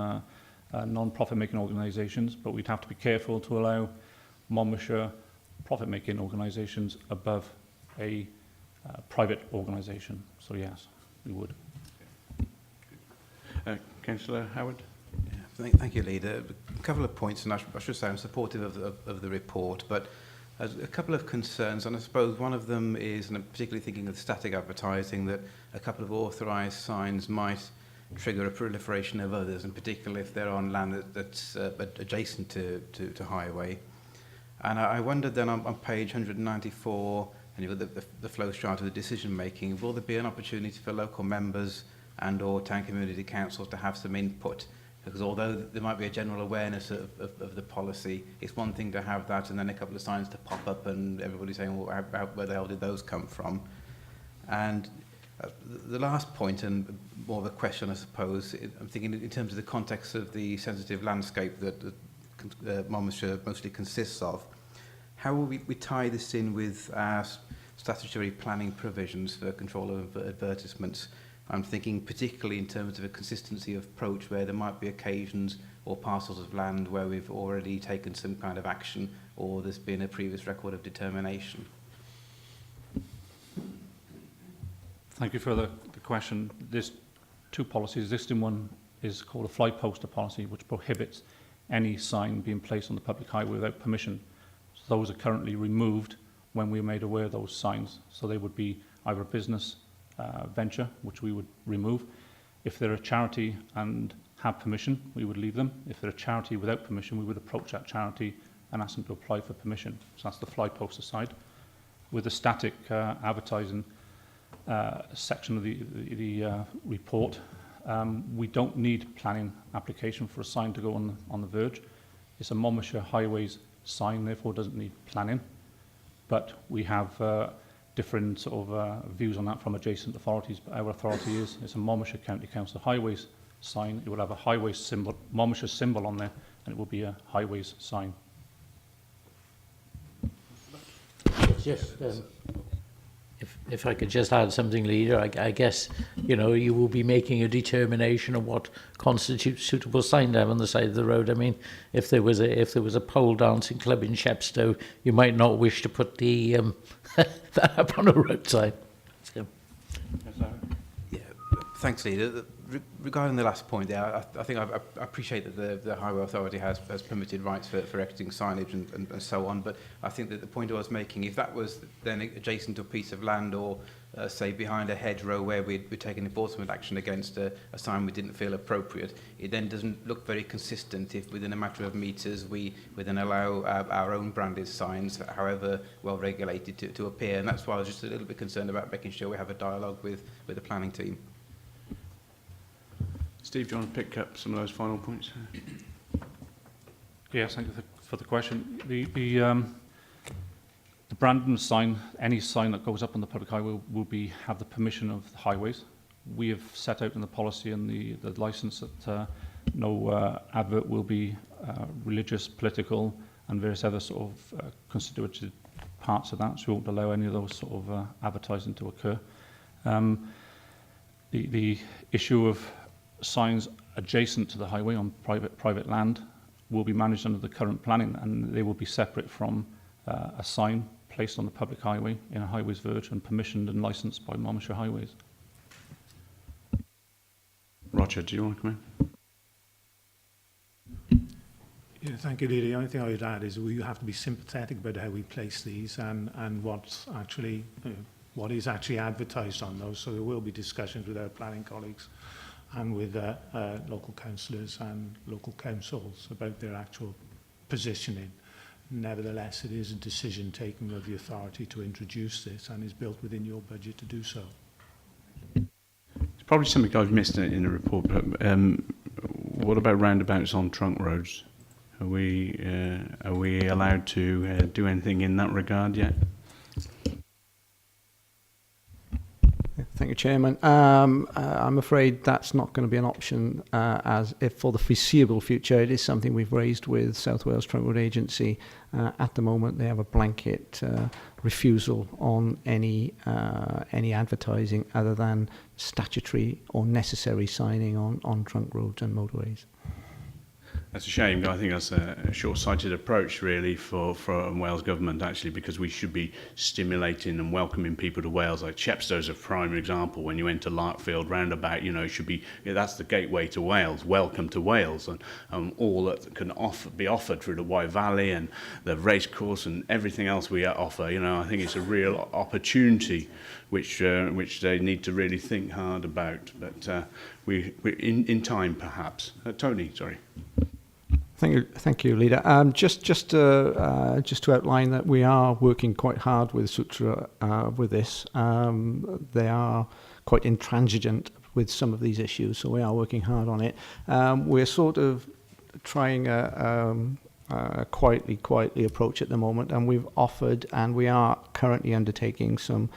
non-profit making organisations, but we'd have to be careful to allow Monmouthshire profit making organisations above a private organisation. So yes, we would. Councillor Howard? Yeah, thank you, Leader. A couple of points, and I should say I'm supportive of the report, but a couple of concerns, and I suppose one of them is, and I'm particularly thinking of static advertising, that a couple of authorised signs might trigger a proliferation of others, and particularly if they're on land that's adjacent to highway. And I wondered then on page 194, and you've got the flow chart of the decision making, will there be an opportunity for local members and or town community councils to have some input? Because although there might be a general awareness of the policy, it's one thing to have that and then a couple of signs to pop up and everybody saying, well, where the hell did those come from? And the last point, and more of a question, I suppose, I'm thinking in terms of the context of the sensitive landscape that Monmouthshire mostly consists of, how will we tie this in with our statutory planning provisions for control of advertisements? I'm thinking particularly in terms of a consistency of approach where there might be occasions or parcels of land where we've already taken some kind of action or there's been a previous record of determination. Thank you for the question. There's two policies. The existing one is called a fly poster policy, which prohibits any sign being placed on the public highway without permission. So those are currently removed when we are made aware of those signs. So they would be either a business venture, which we would remove. If they're a charity and have permission, we would leave them. If they're a charity without permission, we would approach that charity and ask them to apply for permission. So that's the fly poster side. With the static advertising section of the report, we don't need planning application for a sign to go on the verge. It's a Monmouthshire Highways sign, therefore doesn't need planning. But we have different sort of views on that from adjacent authorities. But our authority is, it's a Monmouthshire County Council Highways sign. It will have a highways symbol, Monmouthshire symbol on there, and it will be a highways sign. Just, if I could just add something, Leader, I guess, you know, you will be making a determination of what constitutes suitable sign to have on the side of the road. I mean, if there was a pole dancing club in Chepstow, you might not wish to put the that up on a road sign. So. Yeah, thanks, Leader. Regarding the last point there, I think I appreciate that the Highway Authority has permitted rights for erecting signage and so on, but I think that the point I was making, if that was then adjacent to a piece of land or, say, behind a hedgerow where we'd taken enforcement action against a sign we didn't feel appropriate, it then doesn't look very consistent if within a matter of metres we then allow our own branded signs, however well regulated, to appear. And that's why I was just a little bit concerned about making sure we have a dialogue with the planning team. Steve, do you want to pick up some of those final points? Yes, thank you for the question. The Brandon sign, any sign that goes up on the public highway will have the permission of the highways. We have set out in the policy and the licence that no advert will be religious, political and various other sort of constituted parts of that, so we won't allow any of those sort of advertising to occur. The issue of signs adjacent to the highway on private land will be managed under the current planning, and they will be separate from a sign placed on the public highway in a highways verge and permissioned and licensed by Monmouthshire Highways. Roger, do you want to come in? Yeah, thank you, Leader. The only thing I would add is we have to be sympathetic about how we place these and what's actually, what is actually advertised on those. So there will be discussions with our planning colleagues and with local councillors and local councils about their actual positioning. Nevertheless, it is a decision taken of the authority to introduce this and is built within your budget to do so. It's probably something I've missed in the report, but what about roundabouts on trunk roads? Are we allowed to do anything in that regard yet? Thank you, Chairman. I'm afraid that's not going to be an option as if for the foreseeable future. It is something we've raised with South Wales Trunk Road Agency. At the moment, they have a blanket refusal on any advertising other than statutory or necessary signing on trunk roads and motorways. That's a shame. I think that's a short-sighted approach, really, for Wales government, actually, because we should be stimulating and welcoming people to Wales. Like Chepstow's a prime example. When you enter Larkfield roundabout, you know, it should be, that's the gateway to Wales. Welcome to Wales, and all that can be offered through the Wye Valley and the racecourse and everything else we offer. You know, I think it's a real opportunity which they need to really think hard about. But we in time, perhaps. Tony, sorry. Thank you, Leader. Just to outline that we are working quite hard with Sutra with this. They are quite intransigent with some of these issues, so we are working hard on it. We're sort of trying a quietly approach at the moment, and we've offered, and we are currently undertaking some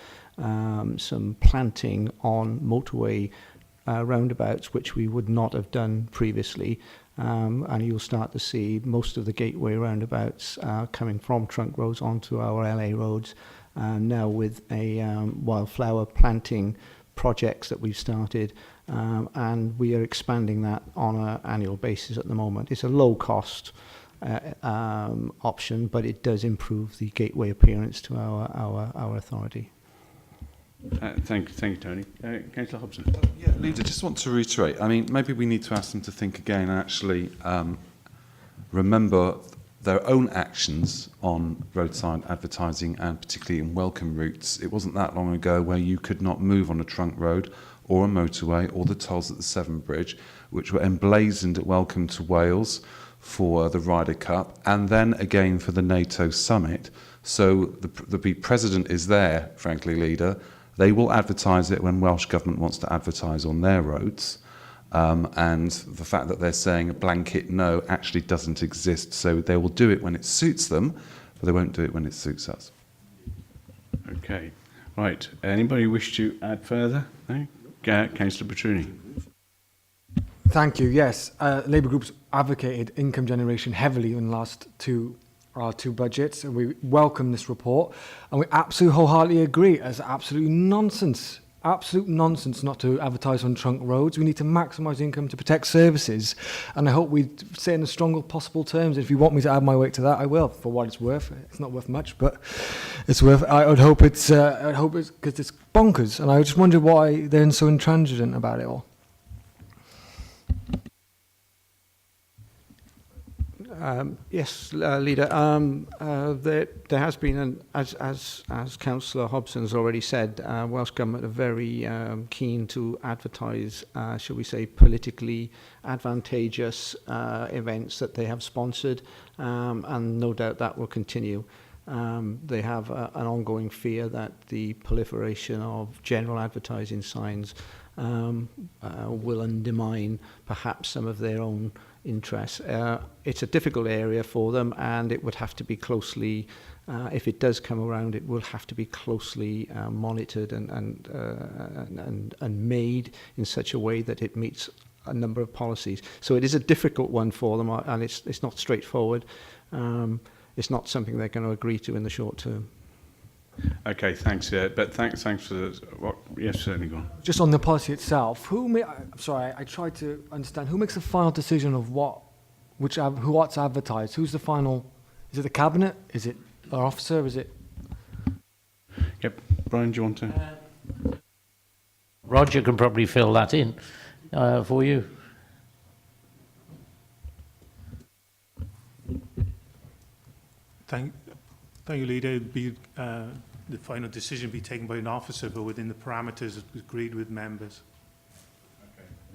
planting on motorway roundabouts, which we would not have done previously. And you'll start to see most of the gateway roundabouts coming from trunk roads onto our LA roads now with a wildflower planting projects that we've started, and we are expanding that on an annual basis at the moment. It's a low cost option, but it does improve the gateway appearance to our authority. Thank you, Tony. Councillor Hobson. Yeah, Leader, just want to reiterate. I mean, maybe we need to ask them to think again and actually remember their own actions on roadside advertising, and particularly in welcome routes. It wasn't that long ago where you could not move on a trunk road or a motorway or the tolls at the Severn Bridge, which were emblazoned at Welcome to Wales for the Ryder Cup, and then again for the NATO summit. So the president is there, frankly, leader. They will advertise it when Welsh Government wants to advertise on their roads. And the fact that they're saying a blanket no actually doesn't exist. So they will do it when it suits them, but they won't do it when it suits us. Okay. Right. Anybody wish to add further? No? Councillor Petruni. Thank you. Yes, Labour Group's advocated income generation heavily in the last two budgets. And we welcome this report, and we absolutely wholeheartedly agree. It's absolute nonsense not to advertise on trunk roads. We need to maximise income to protect services, and I hope we say in the strongest possible terms. If you want me to add my weight to that, I will. For what it's worth, it's not worth much, but it's worth. I would hope it's. I hope it's because it's bonkers, and I just wonder why they're so intransigent about it all. Yes, Leader. There has been, as Councillor Hobson has already said, Welsh Government are very keen to advertise, shall we say, politically advantageous events that they have sponsored, and no doubt that will continue. They have an ongoing fear that the proliferation of general advertising signs will undermine perhaps some of their own interests. It's a difficult area for them, and it would have to be closely, if it does come around, it will have to be closely monitored and made in such a way that it meets a number of policies. So it is a difficult one for them, and it's not straightforward. It's not something they're going to agree to in the short term. Okay, thanks. But thanks for what? Yes, certainly, go on. Just on the policy itself, I tried to understand who makes the final decision of what's advertised. Who's the final? Is it the cabinet? Is it our officer? Is it? Yep, Brian, do you want to? Roger can probably fill that in for you. Thank you, Leader. The final decision be taken by an officer, but within the parameters agreed with members.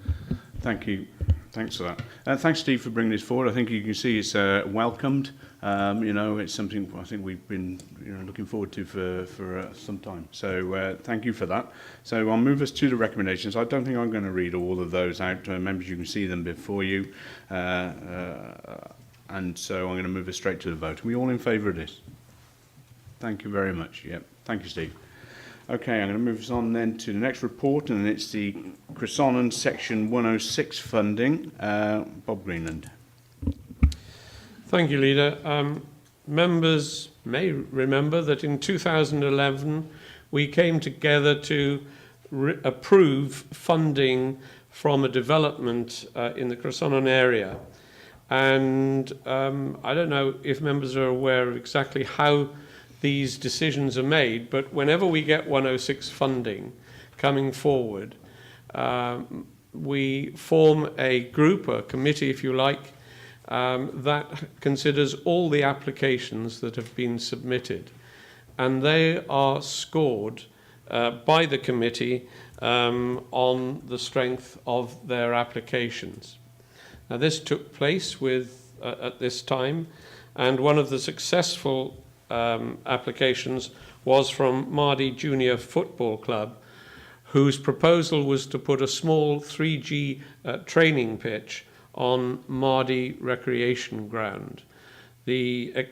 Okay. Thank you. Thanks for that. Thanks, Steve, for bringing this forward. I think you can see it's welcomed. It's something I think we've been looking forward to for some time. So thank you for that. So I'll move us to the recommendations. I don't think I'm going to read all of those out. Members, you can see them before you. And so I'm going to move us straight to the vote. Are we all in favour of this? Thank you very much. Yep. Thank you, Steve. Okay, I'm going to move us on then to the next report, and it's the Chrysonon Section 106 funding. Bob Greenland. Thank you, Leader. Members may remember that in 2011 we came together to approve funding from a development in the Chrysonon area. And I don't know if members are aware of exactly how these decisions are made, but whenever we get 106 funding coming forward, we form a group, a committee if you like, that considers all the applications that have been submitted, and they are scored by the committee on the strength of their applications. Now this took place at this time, and one of the successful applications was from Mardy Junior Football Club, whose proposal was to put a small 3G training pitch on Mardy Recreation Ground. The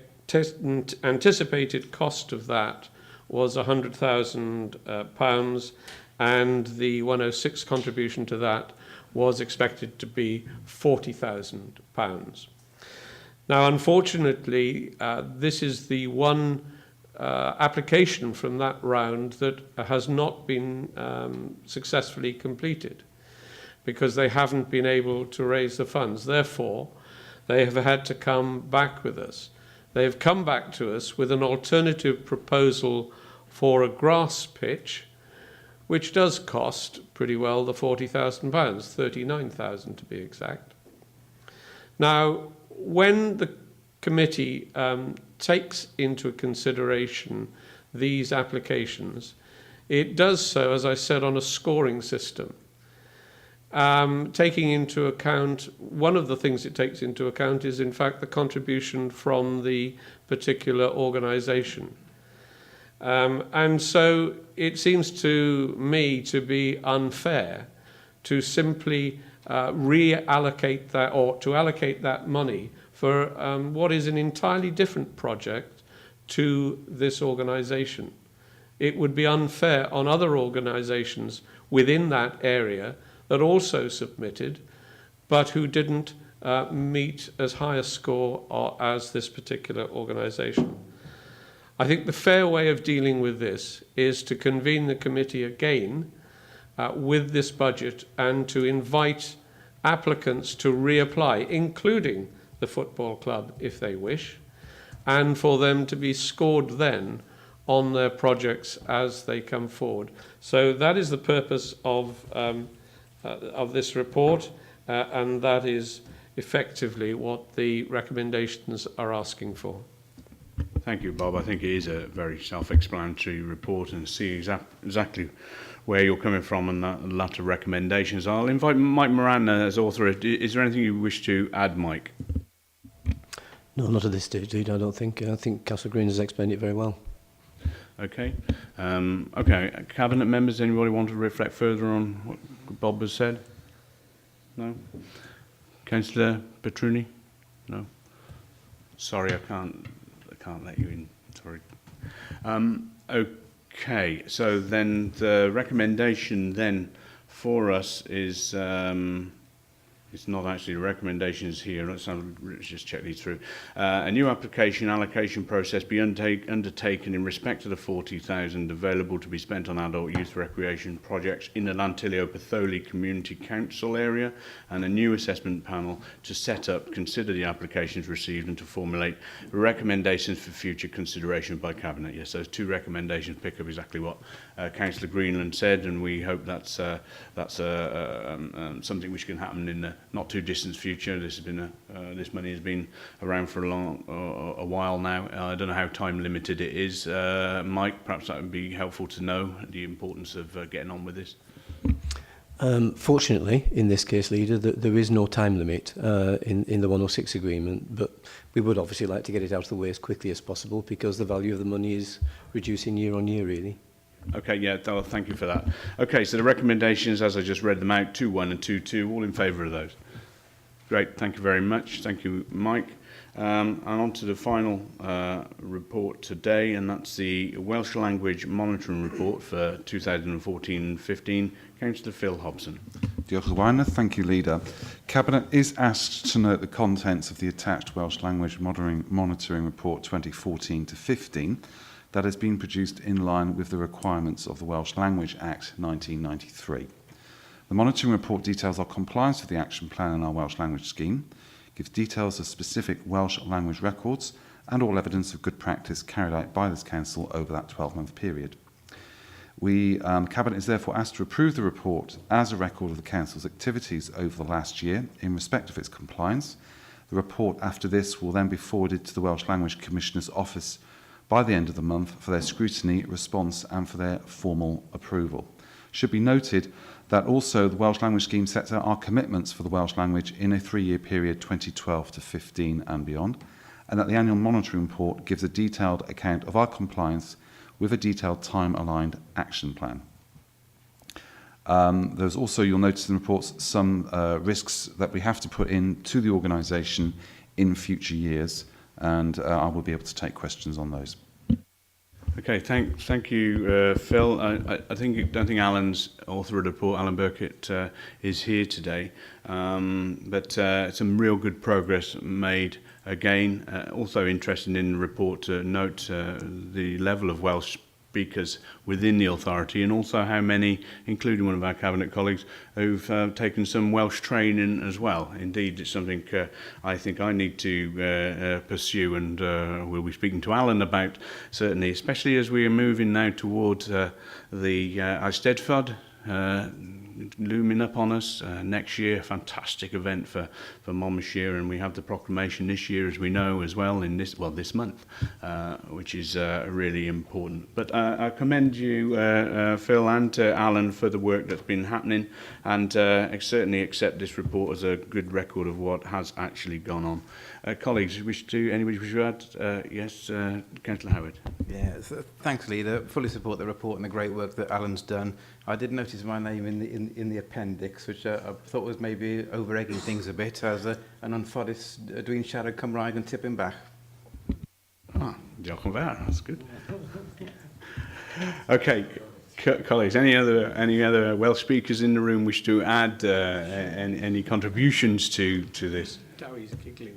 anticipated cost of that was £100,000, and the 106 contribution to that was expected to be £40,000. Now, unfortunately, this is the one application from that round that has not been successfully completed, because they haven't been able to raise the funds. Therefore, they have had to come back with us. They have come back to us with an alternative proposal for a grass pitch, which does cost pretty well the £40,000, £39,000 to be exact. Now, when the committee takes into consideration these applications, it does so, as I said, on a scoring system. Taking into account, one of the things it takes into account is in fact the contribution from the particular organisation. And so it seems to me to be unfair to simply reallocate that, or to allocate that money for what is an entirely different project to this organisation. It would be unfair on other organisations within that area that also submitted, but who didn't meet as high a score as this particular organisation. I think the fair way of dealing with this is to convene the committee again with this budget and to invite applicants to reapply, including the football club if they wish, and for them to be scored then on their projects as they come forward. So that is the purpose of this report, and that is effectively what the recommendations are asking for. Thank you, Bob. I think it is a very self-explanatory report and see exactly where you're coming from and that lot of recommendations. I'll invite Mike Moran as author. Is there anything you wish to add, Mike? No, not at this stage, Leader, I don't think. I think Councillor Green has explained it very well. Okay. Okay. Cabinet members, anybody want to reflect further on what Bob has said? No? Councillor Petruni? No? Sorry, I can't let you in. Sorry. Okay. So then the recommendation then for us is it's not actually the recommendations here. Let's just check these through. A new application allocation process be undertaken in respect to the 40,000 available to be spent on adult youth recreation projects in the Lantilio Patholi Community Council area, and a new assessment panel to set up, consider the applications received and to formulate recommendations for future consideration by Cabinet. Yes, those two recommendations pick up exactly what Councillor Greenland said, and we hope that's something which can happen in the not too distant future. This has been this money has been around for a while now. I don't know how time limited it is. Mike, perhaps that would be helpful to know the importance of getting on with this. Fortunately, in this case, Leader, there is no time limit in the 106 agreement, but we would obviously like to get it out of the way as quickly as possible because the value of the money is reducing year on year, really. Okay, yeah, thank you for that. Okay, so the recommendations, as I just read them out, 2.1 and 2.2, all in favour of those? Great, thank you very much. Thank you, Mike. And on to the final report today, and that's the Welsh Language Monitoring Report for 2014-15. Councillor Phil Hobson. Diolch yn fawr. Thank you, Leader. Cabinet is asked to note the contents of the attached Welsh Language Monitoring Report 2014-15 that has been produced in line with the requirements of the Welsh Language Act 1993. The monitoring report details our compliance with the action plan in our Welsh language scheme, gives details of specific Welsh language records and all evidence of good practice carried out by this council over that 12-month period. Cabinet is therefore asked to approve the report as a record of the council's activities over the last year in respect of its compliance. The report after this will then be forwarded to the Welsh Language Commissioner's Office by the end of the month for their scrutiny, response and for their formal approval. Should be noted that also the Welsh Language Scheme sets out our commitments for the Welsh language in a 3-year period 2012-15 and beyond, and that the annual monitoring report gives a detailed account of our compliance with a detailed time-aligned action plan. There's also, you'll notice in the reports, some risks that we have to put into the organisation in future years, and I will be able to take questions on those. Okay, thank you, Phil. I don't think Alan's author of the report, Alan Burkett, is here today, but some real good progress made. Again, also interested in the report to note the level of Welsh speakers within the authority, and also how many, including one of our Cabinet colleagues, who've taken some Welsh training as well. Indeed, it's something I think I need to pursue, and we'll be speaking to Alan about, certainly, especially as we are moving now towards the Eisteddfod looming up on us. Next year, fantastic event for Monmouthshire, and we have the proclamation this year, as we know, as well, in this month, which is really important. But I commend you, Phil, and Alan, for the work that's been happening, and certainly accept this report as a good record of what has actually gone on. Colleagues, anybody wish to add? Yes, Councillor Howard. Yeah, thanks, Leader. Fully support the report and the great work that Alan's done. I did notice my name in the appendix, which I thought was maybe over-egging things a bit, as an anffodus dwi'n siarad Cymraeg yn tipyn bach. Diolch yn fawr, that's good. Okay, colleagues, any other Welsh speakers in the room wish to add any contributions to this? Dowie's giggling.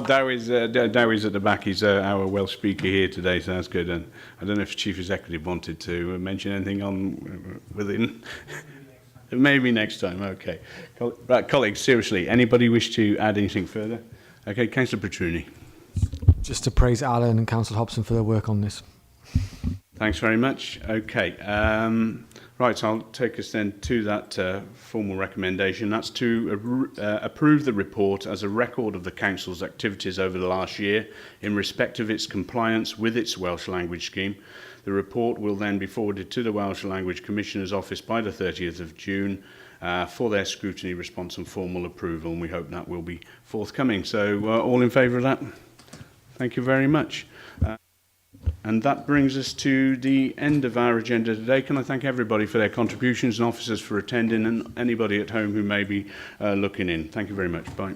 Dowie's at the back. He's our Welsh speaker here today, so that's good. And I don't know if Chief Executive wanted to mention anything on within. Maybe next time. Okay, right, colleagues. Seriously, anybody wish to add anything further? Okay, Councillor Petruni. Just to praise Alan and Councillor Hobson for their work on this. Thanks very much. Okay. Right, so I'll take us then to that formal recommendation. That's to approve the report as a record of the Council's activities over the last year in respect of its compliance with its Welsh language scheme. The report will then be forwarded to the Welsh Language Commissioner's Office by the 30th of June for their scrutiny, response and formal approval, and we hope that will be forthcoming. So all in favour of that? Thank you very much. And that brings us to the end of our agenda today. Can I thank everybody for their contributions and officers for attending, and anybody at home who may be looking in. Thank you very much. Bye.